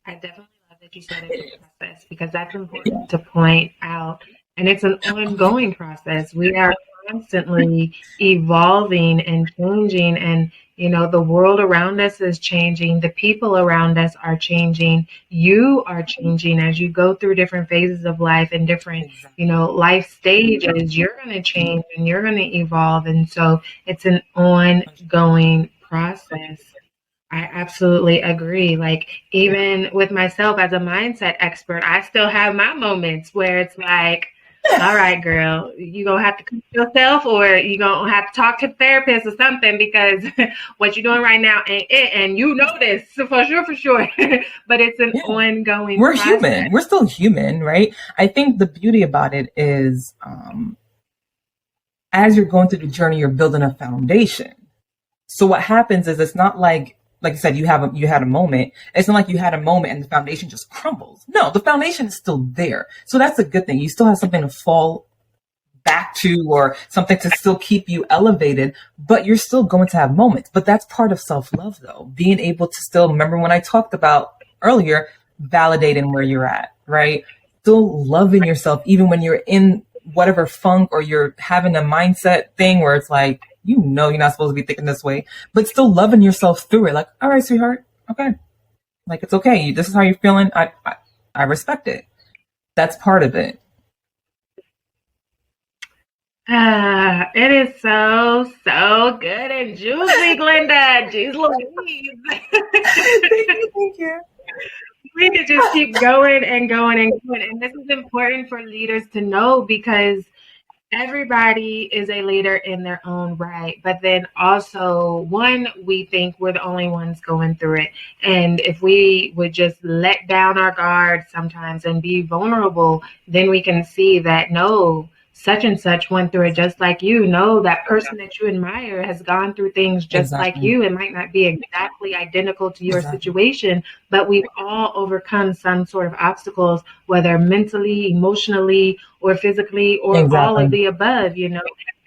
S1: I definitely love that you said it's a process, because that's important to point out. And it's an ongoing process. We are constantly evolving and changing, and the world around us is changing. The people around us are changing. You are changing as you go through different phases of life and different, life stages. You're going to change and you're going to evolve. And so it's an ongoing process. I absolutely agree. Like, even with myself as a mindset expert, I still have my moments where it's like, all right, girl, you going to have to cook yourself, or you going to have to talk to the therapist or something, because what you're doing right now ain't it. And you know this for sure. But it's an ongoing
S2: We're
S1: process.
S2: human. We're still human, right? I think the beauty about it is as you're going through the journey, you're building a foundation. So what happens is, it's not like you said, you had a moment. It's not like you had a moment and the foundation just crumbles. No, the foundation is still there. So that's a good thing. You still have something to fall back to, or something to still keep you elevated, but you're still going to have moments. But that's part of self-love, though. Being able to still, remember when I talked about earlier, validating where you're at, right? Still loving yourself, even when you're in whatever funk, or you're having a mindset thing where it's like, you're not supposed to be thinking this way, but still loving yourself through it. Like, all right, sweetheart. Okay. Like, it's okay. This is how you're feeling. I respect it. That's part of it.
S1: It is so good and juicy, Glenda. Jeez Louise.
S2: Thank you.
S1: We could just keep going and going and going. And this is important for leaders to know, because everybody is a leader in their own right. But then also, we think we're the only ones going through it. And if we would just let down our guard sometimes and be vulnerable, then we can see that, no, such and such went through it just like you. No, that person that you admire has gone through things just like you. It might not be exactly identical to your situation, but we've all overcome some sort of obstacles, whether mentally, emotionally, or physically, or all of the above,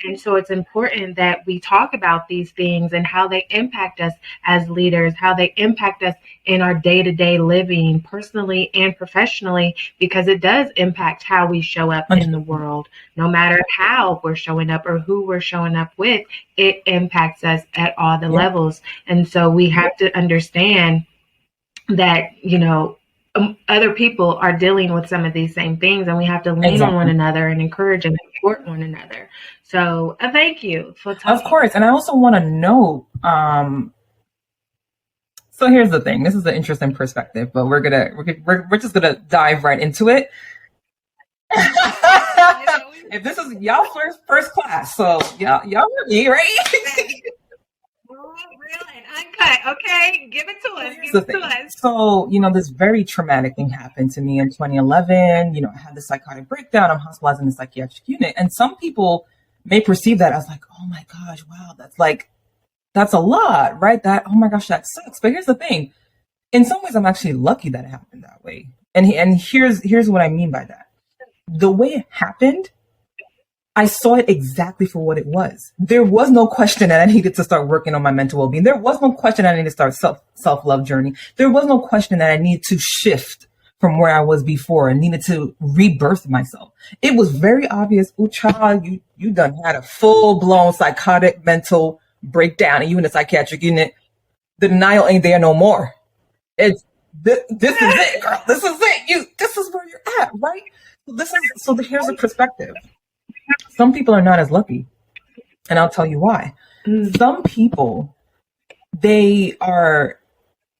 S1: And so it's important that we talk about these things and how they impact us as leaders, how they impact us in our day-to-day living, personally and professionally, because it does impact how we show up in the world. No matter how we're showing up or who we're showing up with, it impacts us at all the levels. And so we have to understand that, other people are dealing with some of these same things, and we have to lean on one another and encourage and support one another. So thank you for talking.
S2: Of course. And I also want to know, so here's the thing. This is an interesting perspective, but we're just gonna dive right into it. If this is y'all first class, so y'all with me, right?
S1: Real and uncut, okay? Give it to us. Give it to us.
S2: So, this very traumatic thing happened to me in 2011. I had the psychotic breakdown. I'm hospitalized in the psychiatric unit. And some people may perceive that as like, oh my gosh, wow, that's a lot, right? Oh my gosh, that sucks. But here's the thing. In some ways, I'm actually lucky that it happened that way. And here's what I mean by that. The way it happened, I saw it exactly for what it was. There was no question that I needed to start working on my mental well-being. There was no question that I needed to start self-love journey. There was no question that I needed to shift from where I was before and needed to rebirth myself. It was very obvious, child, you done had a full-blown psychotic mental breakdown, and you in the psychiatric unit. The denial ain't there no more. It's this is it, girl. This is it. This is where you're at, right? So here's a perspective. Some people are not as lucky, and I'll tell you why. Some people, they are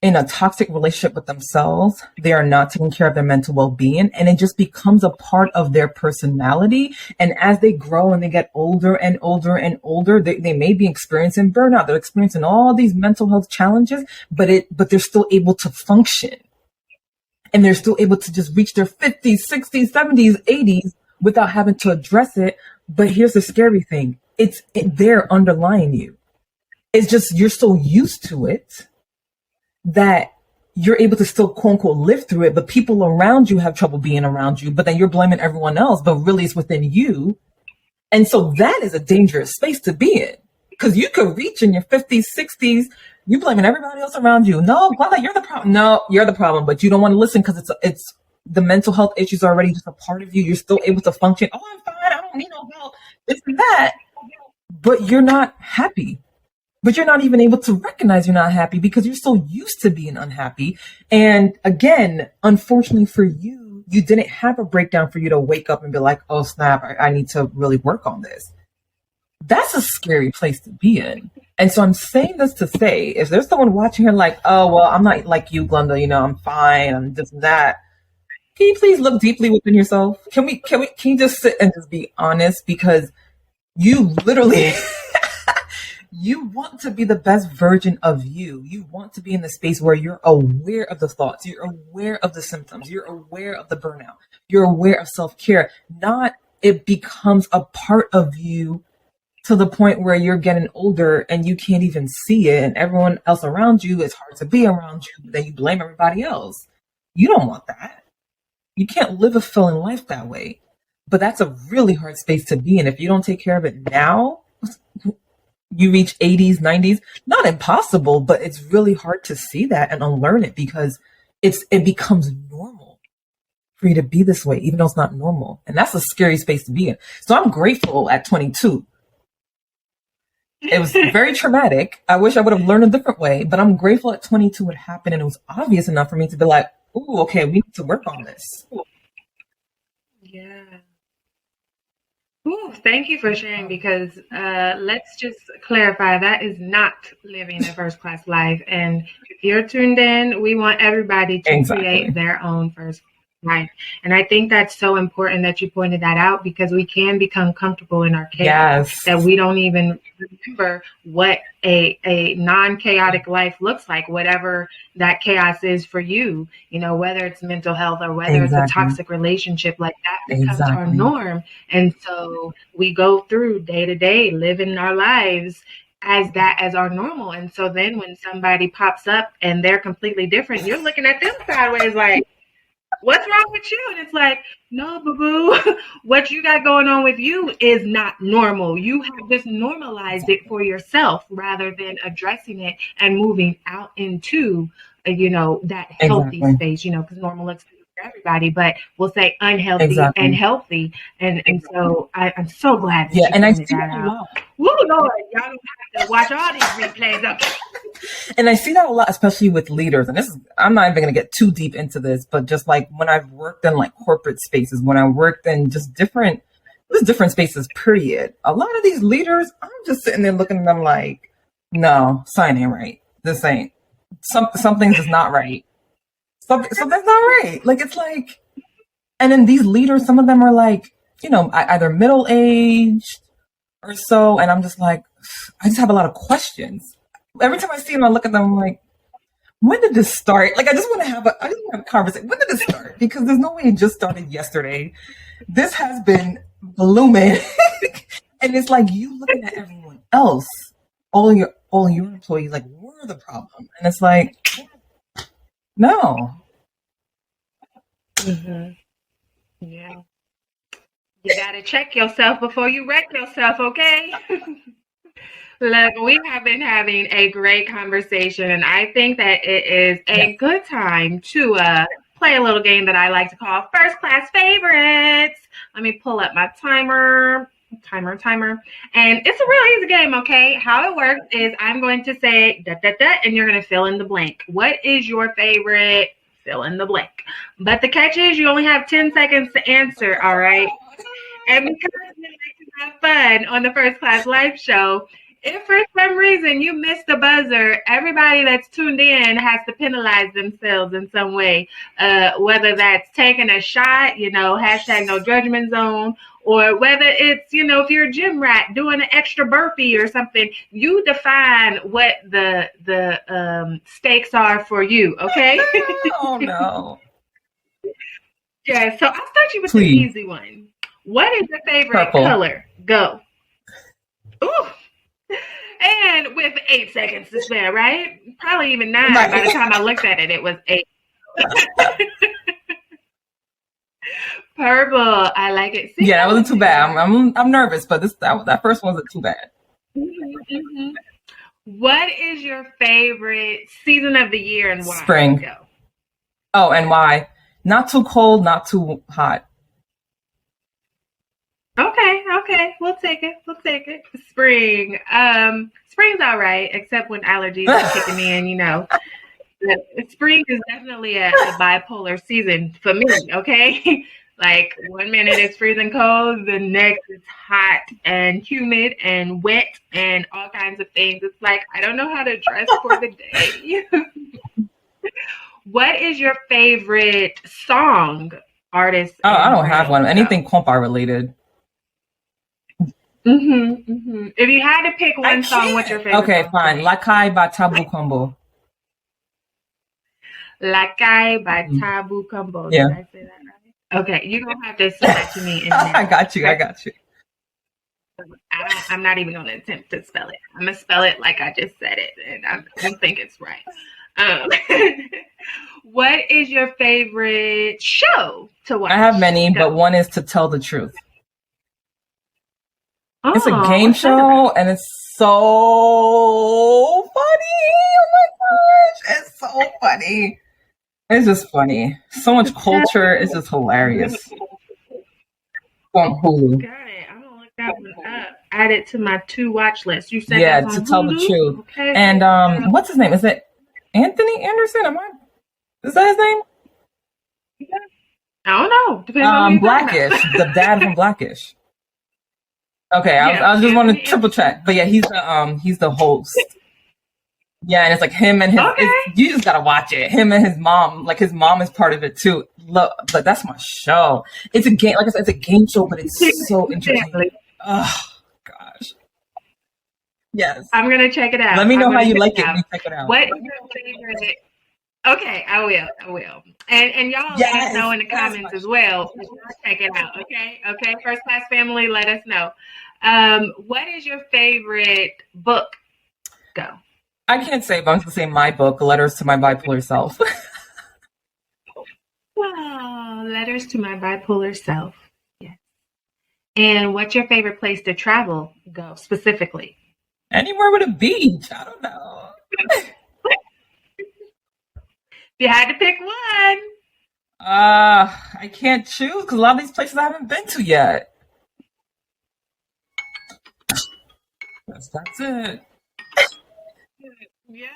S2: in a toxic relationship with themselves. They are not taking care of their mental well-being, and it just becomes a part of their personality. And as they grow and they get older and older and older, they may be experiencing burnout. They're experiencing all these mental health challenges, but they're still able to function. And they're still able to just reach their 50s, 60s, 70s, 80s without having to address it. But here's the scary thing. It's there underlying you. It's just you're so used to it that you're able to still quote unquote live through it, but people around you have trouble being around you, but then you're blaming everyone else, but really it's within you. And so that is a dangerous space to be in, because you could reach in your 50s, 60s, you blaming everybody else around you. No, Glenda, you're the problem. No, you're the problem, but you don't want to listen because it's the mental health issues are already just a part of you. You're still able to function. Oh, I'm fine. I don't need no help. This and that. But you're not happy. But you're not even able to recognize you're not happy because you're so used to being unhappy. And again, unfortunately for you, you didn't have a breakdown for you to wake up and be like, oh, snap, I need to really work on this. That's a scary place to be in. And so I'm saying this to say, if there's someone watching here like, oh, well, I'm not like you, Glenda, I'm fine, I'm this and that. Can you please look deeply within yourself? Can you just sit and just be honest? Because you literally... You want to be the best version of you. You want to be in the space where you're aware of the thoughts, you're aware of the symptoms, you're aware of the burnout, you're aware of self-care. Not it becomes a part of you to the point where you're getting older and you can't even see it, and everyone else around you, it's hard to be around you, then you blame everybody else. You don't want that. You can't live a fulfilling life that way. But that's a really hard space to be in. If you don't take care of it now, you reach 80s, 90s, not impossible, but it's really hard to see that and unlearn it because it becomes normal for you to be this way, even though it's not normal. And that's a scary space to be in. So I'm grateful at 22. It was very traumatic. I wish I would have learned a different way, but I'm grateful at 22 it happened and it was obvious enough for me to be like, ooh, okay, we need to work on this.
S1: Yeah. Ooh, thank you for sharing, because let's just clarify, that is not living a first class life. And if you're tuned in, we want everybody to create their own first class life. And I think that's so important that you pointed that out, because we can become comfortable in our chaos, that we don't even remember what a non-chaotic life looks like, whatever that chaos is for you, whether it's mental health or whether it's a toxic relationship, like that becomes our norm. And so we go through day to day living our lives as our normal. And so then when somebody pops up and they're completely different, you're looking at them sideways like, what's wrong with you? And it's like, no, boo-boo, what you got going on with you is not normal. You have just normalized it for yourself rather than addressing it and moving out into, that healthy space, because normal looks for everybody, but we'll say unhealthy and healthy. And so I'm so glad that you pointed that out. Woo, Lord, y'all don't have to watch all these replays. Okay.
S2: And I see that a lot, especially with leaders. And I'm not even going to get too deep into this, but just like when I've worked in like corporate spaces, when I worked in just different spaces, period. A lot of these leaders, I'm just sitting there looking at them like, no, sign ain't right. This ain't. Something's just not right. Something's not right. Like, it's like, and then these leaders, some of them are like, either middle-aged or so. And I'm just like, I just have a lot of questions. Every time I see them, I look at them, I'm like, when did this start? Like, I just want to have a conversation. When did this start? Because there's no way it just started yesterday. This has been blooming. And it's like you looking at everyone else, all your employees, like, we're the problem. And it's like, no.
S1: Mm-hmm. Yeah. You got to check yourself before you wreck yourself, okay? Look, we have been having a great conversation, and I think that it is a good time to play a little game that I like to call First Class Favorites. Let me pull up my timer. And it's a real easy game, okay? How it works is I'm going to say da da da, and you're going to fill in the blank. What is your favorite? Fill in the blank. But the catch is you only have 10 seconds to answer, all right? And because we like to have fun on the First Class Life Show, If for some reason you missed the buzzer, everybody that's tuned in has to penalize themselves in some way, whether that's taking a shot, hashtag no judgment zone, or whether it's, if you're a gym rat doing an extra burpee or something. You define what the stakes are for you, okay?
S2: Oh, no.
S1: Yeah, so I'll start you with the
S2: Please.
S1: easy one. What is your favorite
S2: Purple.
S1: color? Go. Ooh. And with 8 seconds to spare, right? Probably even 9.
S2: Right.
S1: By the time I looked at it was 8. Purple. I like it. See,
S2: yeah, that wasn't too bad. I'm nervous, but that first one wasn't too bad.
S1: Mm-hmm. What is your favorite season of the year and why?
S2: Spring.
S1: Go.
S2: Oh, and why? Not too cold, not too hot.
S1: Okay. We'll take it. Spring. Spring's all right, except when allergies are kicking in, Spring is definitely a bipolar season for me, okay? Like 1 minute it's freezing cold, the next it's hot and humid and wet and all kinds of things. It's like, I don't know how to dress for the day. What is your favorite song, artist?
S2: Oh, I don't have one. Anything compa related.
S1: If you had to pick one song, what's your favorite?
S2: Okay,
S1: song?
S2: fine. Lakay by Tabu Combo.
S1: Lakay by Tabu Combo.
S2: Yeah.
S1: Did I say that right? Okay, you're gonna have to send that to me.
S2: I got you.
S1: I'm not even gonna attempt to spell it. I'm gonna spell it like I just said it, and I don't think it's right. What is your favorite show to watch?
S2: I have many, but one is To Tell the Truth.
S1: Oh,
S2: It's a game show, and it's so funny. Oh my gosh, it's so funny. It's just funny. So much culture. It's just hilarious. On Hulu.
S1: Got it. I'm gonna look that one up. Add it to my to watch list. You said
S2: Yeah,
S1: that's
S2: To
S1: on
S2: Tell the
S1: Hulu?
S2: Truth.
S1: Okay.
S2: And what's his name? Is it Anthony Anderson? Is that his name?
S1: I don't know. Depends on who you're talking
S2: Blackish,
S1: about.
S2: the dad from Blackish. Okay, I was just want to triple check, but yeah, he's the host. Yeah, and it's like him and his.
S1: Okay.
S2: You just gotta watch it. Him and his mom. Like his mom is part of it too. Look, but that's my show. It's a game. Like I said, it's a game show, but it's so interesting. Oh gosh. Yes.
S1: I'm gonna check it out.
S2: Let me know
S1: I'm
S2: how
S1: gonna
S2: you
S1: check
S2: like it
S1: out.
S2: when you check it out.
S1: What is your favorite? Okay, I will. And y'all let us know in the comments as well. Check it out, okay? Okay, First Class family, let us know. What is your favorite book? Go.
S2: I can't say, but I'm going to say my book, Letters to My Bipolar Self.
S1: Oh, Letters to My Bipolar Self. Yes. And what's your favorite place to travel? Go specifically.
S2: Anywhere with a beach. I don't know.
S1: If you had to pick one.
S2: I can't choose because a lot of these places I haven't been to yet. That's it.
S1: Yeah,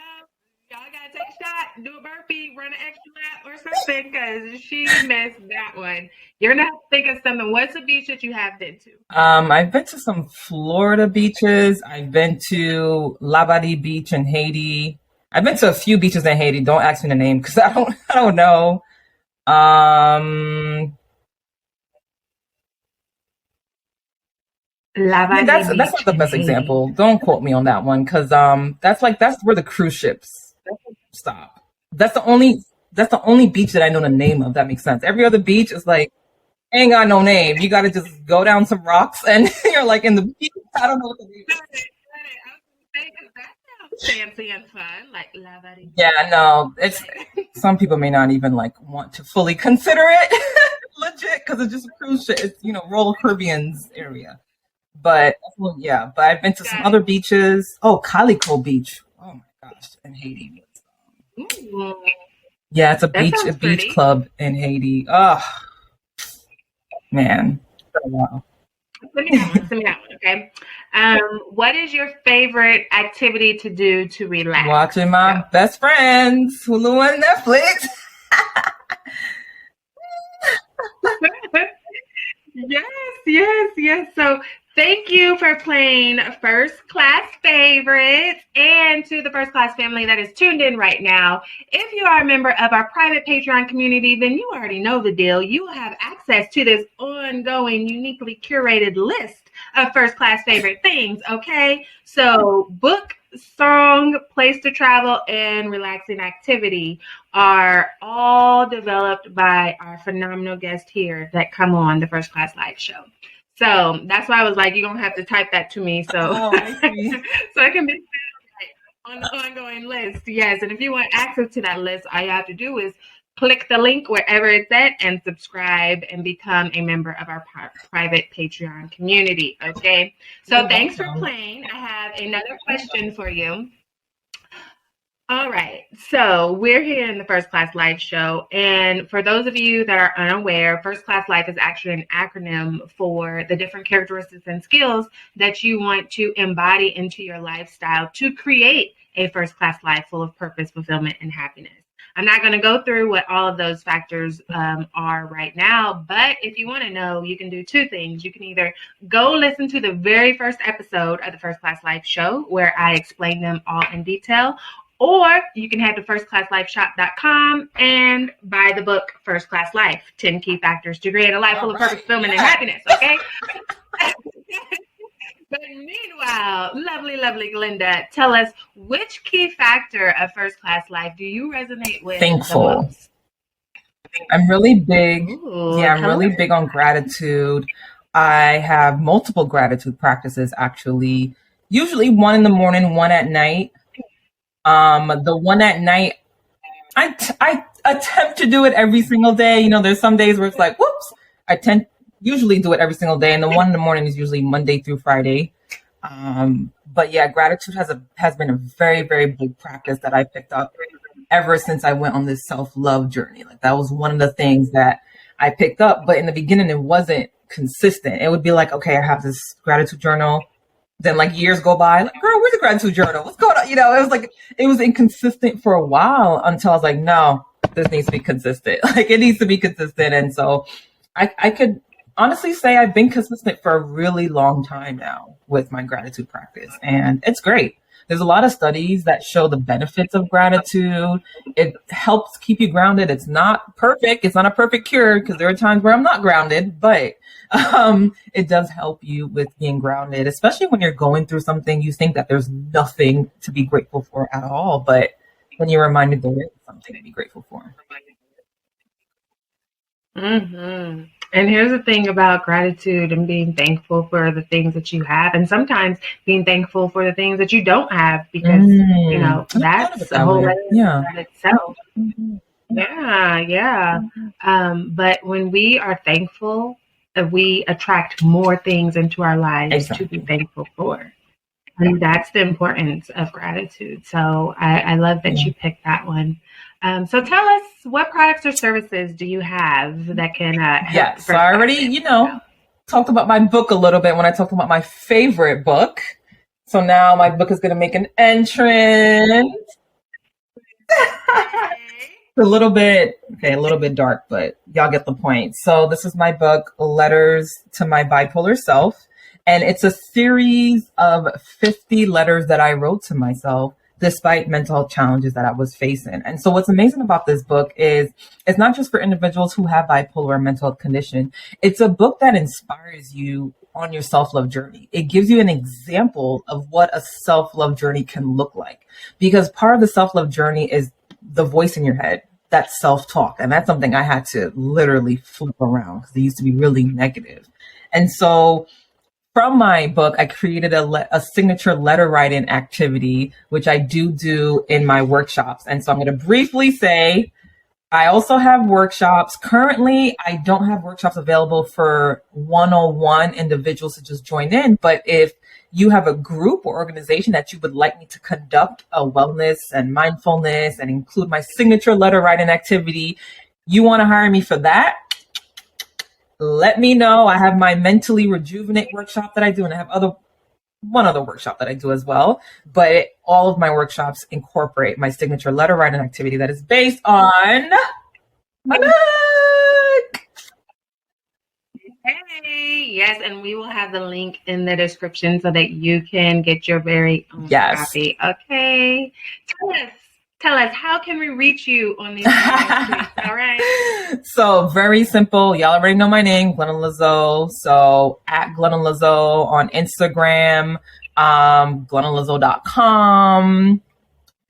S1: y'all gotta take a shot, do a burpee, run an extra lap or something, because she missed that one. You're not thinking something. What's a beach that you have been to?
S2: I've been to some Florida beaches. I've been to Labadee Beach in Haiti. I've been to a few beaches in Haiti. Don't ask me the name because I don't know. That's not the best example. Don't quote me on that one because that's where the cruise ships stop. That's the only beach that I know the name of. That makes sense. Every other beach is like ain't got no name. You got to just go down some rocks and you're like in the beach. I don't know what the name is.
S1: Fancy and fun, like Labadee.
S2: Yeah, no, it's some people may not even like want to fully consider it legit because it's just a cruise ship. It's Royal Caribbean's area. But yeah, but I've been to some other beaches. Oh, Calico Beach. Oh my gosh, in Haiti.
S1: Ooh.
S2: Yeah, it's a beach club in Haiti. Oh man. Wow.
S1: Send me that one, okay? What is your favorite activity to do to relax?
S2: Watching my best friends, Hulu and Netflix.
S1: Yes. So Thank you for playing First Class Favorites, and to the First Class family that is tuned in right now. If you are a member of our private Patreon community, then you already know the deal. You will have access to this ongoing, uniquely curated list of First Class favorite things, okay? So book, song, place to travel, and relaxing activity are all developed by our phenomenal guests here that come on the First Class Live show. So that's why I was like, you're going to have to type that to me so,
S2: I see.
S1: so I can be on the ongoing list. Yes, and if you want access to that list, all you have to do is click the link wherever it's at and subscribe and become a member of our private Patreon community, okay? So thanks for playing. I have another question for you. All right, so we're here in the First Class Life show, and for those of you that are unaware, First Class Life is actually an acronym for the different characteristics and skills that you want to embody into your lifestyle to create a first class life full of purpose, fulfillment, and happiness. I'm not going to go through what all of those factors are right now, but if you want to know, you can do two things. You can either go listen to the very first episode of the First Class Life show where I explain them all in detail, or you can head to firstclasslifeshop.com and buy the book First Class Life, 10 Key Factors to Create a Life Full of Purpose, Fulfillment, and Happiness, okay? But meanwhile, lovely Glenda, tell us, which key factor of First Class Life do you resonate with
S2: Thankful.
S1: the most?
S2: I'm really big.
S1: Ooh,
S2: I'm really big on gratitude. I have multiple gratitude practices, actually. Usually one in the morning, one at night. The one at night, I attempt to do it every single day. You know, there's some days where it's like, whoops. I usually do it every single day, and the one in the morning is usually Monday through Friday. But yeah, gratitude has been a very, very big practice that I picked up ever since I went on this self-love journey. Like, that was one of the things that I picked up, but in the beginning it wasn't consistent. It would be like, okay, I have this gratitude journal. Then like years go by, like, girl, where's the gratitude journal? What's going on? You know, it was inconsistent for a while until I was like, no, this needs to be consistent. Like, it needs to be consistent. And so I could honestly say I've been consistent for a really long time now with my gratitude practice. And it's great. There's a lot of studies that show the benefits of gratitude. It helps keep you grounded. It's not perfect. It's not a perfect cure, because there are times where I'm not grounded, but it does help you with being grounded, especially when you're going through something. You think that there's nothing to be grateful for at all, but when you're reminded there is something to be grateful for.
S1: Mm-hmm. And here's the thing about gratitude and being thankful for the things that you have, and sometimes being thankful for the things that you don't have, because you know, that's a whole other thing in itself. Mm-hmm. Yeah. But when we are thankful, we attract more things into our lives to be thankful for. And that's the importance of gratitude. So I love that you picked that one. So tell us, what products or services do you have that can help?
S2: Yes, so I already, talked about my book a little bit when I talked about my favorite book. So now my book is going to make an entrance. a little bit dark, but y'all get the point. So this is my book, Letters to My Bipolar Self. And it's a series of 50 letters that I wrote to myself despite mental health challenges that I was facing. And so what's amazing about this book is it's not just for individuals who have bipolar or mental health condition. It's a book that inspires you on your self-love journey. It gives you an example of what a self-love journey can look like, because part of the self-love journey is the voice in your head, that self-talk. And that's something I had to literally flip around, because it used to be really negative. And so from my book, I created a signature letter writing activity, which I do in my workshops. And so I'm going to briefly say, I also have workshops. Currently, I don't have workshops available for one-on-one individuals to just join in. But if you have a group or organization that you would like me to conduct a wellness and mindfulness and include my signature letter writing activity, you want to hire me for that, let me know. I have my mentally rejuvenate workshop that I do, and I have one other workshop that I do as well. But all of my workshops incorporate my signature letter writing activity that is based on my book.
S1: Hey, Yes, and we will have the link in the description so that you can get your very own copy. Okay. Tell us, how can we reach you on these streets? All right.
S2: So very simple. Y'all already know my name, Glenda Lezeau. So at Glenda Lezeau on Instagram, GlendaLezeau.com.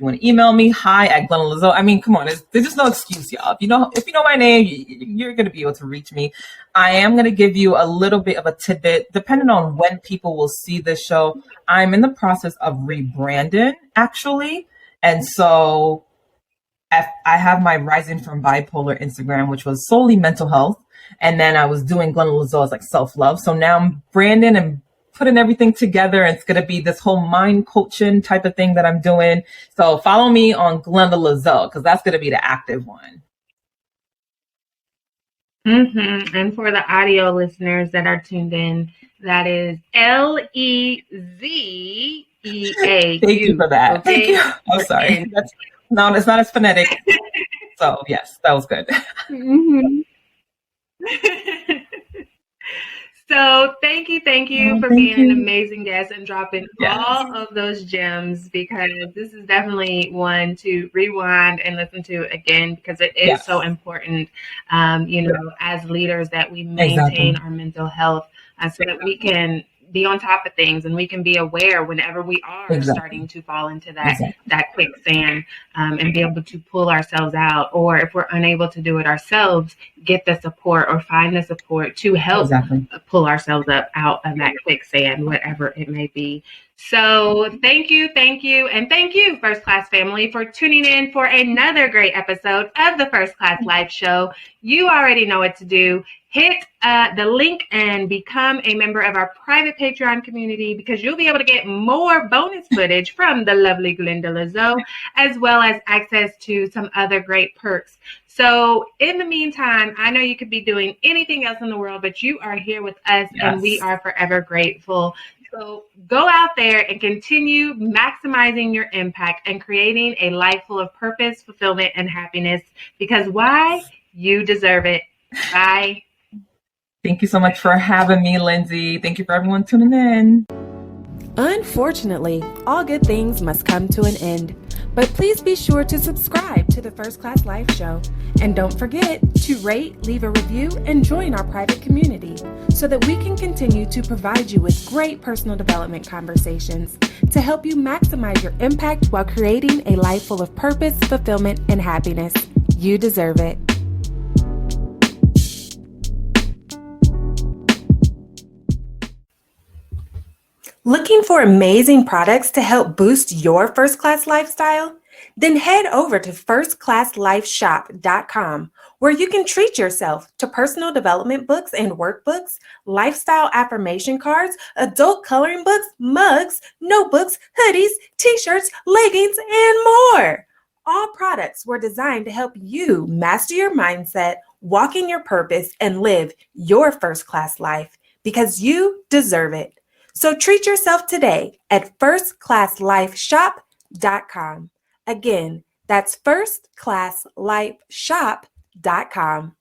S2: You want to email me, hi@Glenda Lezeau. I mean, come on, there's just no excuse, y'all. If you know my name, you're going to be able to reach me. I am going to give you a little bit of a tidbit, depending on when people will see this show. I'm in the process of rebranding, actually. And so I have my Rising from Bipolar Instagram, which was solely mental health. And then I was doing Glenda Lezeau as like self-love. So now I'm branding and putting everything together, and it's going to be this whole mind coaching type of thing that I'm doing. So follow me on Glenda Lezeau, because that's going to be the active one.
S1: Mm-hmm. And for the audio listeners that are tuned in, that is Lezeau.
S2: Thank you for that. Okay? Thank you. I'm sorry. No, it's not as phonetic. So yes, that was good.
S1: Mm-hmm. So thank you for being an amazing guest and dropping all of those gems, because this is definitely one to rewind and listen to again, because it is so important, as leaders, that we maintain our mental health so that we can be on top of things and we can be aware whenever we are starting to fall into that quicksand, and be able to pull ourselves out, or if we're unable to do it ourselves, get the support or find the support to help pull ourselves up out of that quicksand, whatever it may be. So thank you, and thank you, First Class family, for tuning in for another great episode of the First Class Life Show. You already know what to do. Hit the link and become a member of our private Patreon community, because you'll be able to get more bonus footage from the lovely Glenda Lezeau, as well as access to some other great perks. So in the meantime, I know you could be doing anything else in the world, but you are here with us, and we are forever grateful. So go out there and continue maximizing your impact and creating a life full of purpose, fulfillment, and happiness, because why? You deserve it. Bye.
S2: Thank you so much for having me, Lindsay. Thank you for everyone tuning in.
S3: Unfortunately, all good things must come to an end. But please be sure to subscribe to the First Class Life Show. And don't forget to rate, leave a review, and join our private community so that we can continue to provide you with great personal development conversations to help you maximize your impact while creating a life full of purpose, fulfillment, and happiness. You deserve it. Looking for amazing products to help boost your first-class lifestyle? Then head over to firstclasslifeshop.com, where you can treat yourself to personal development books and workbooks, lifestyle affirmation cards, adult coloring books, mugs, notebooks, hoodies, t-shirts, leggings, and more. All products were designed to help you master your mindset, walk in your purpose, and live your first-class life, because you deserve it. So treat yourself today at firstclasslifeshop.com. Again, that's firstclasslifeshop.com.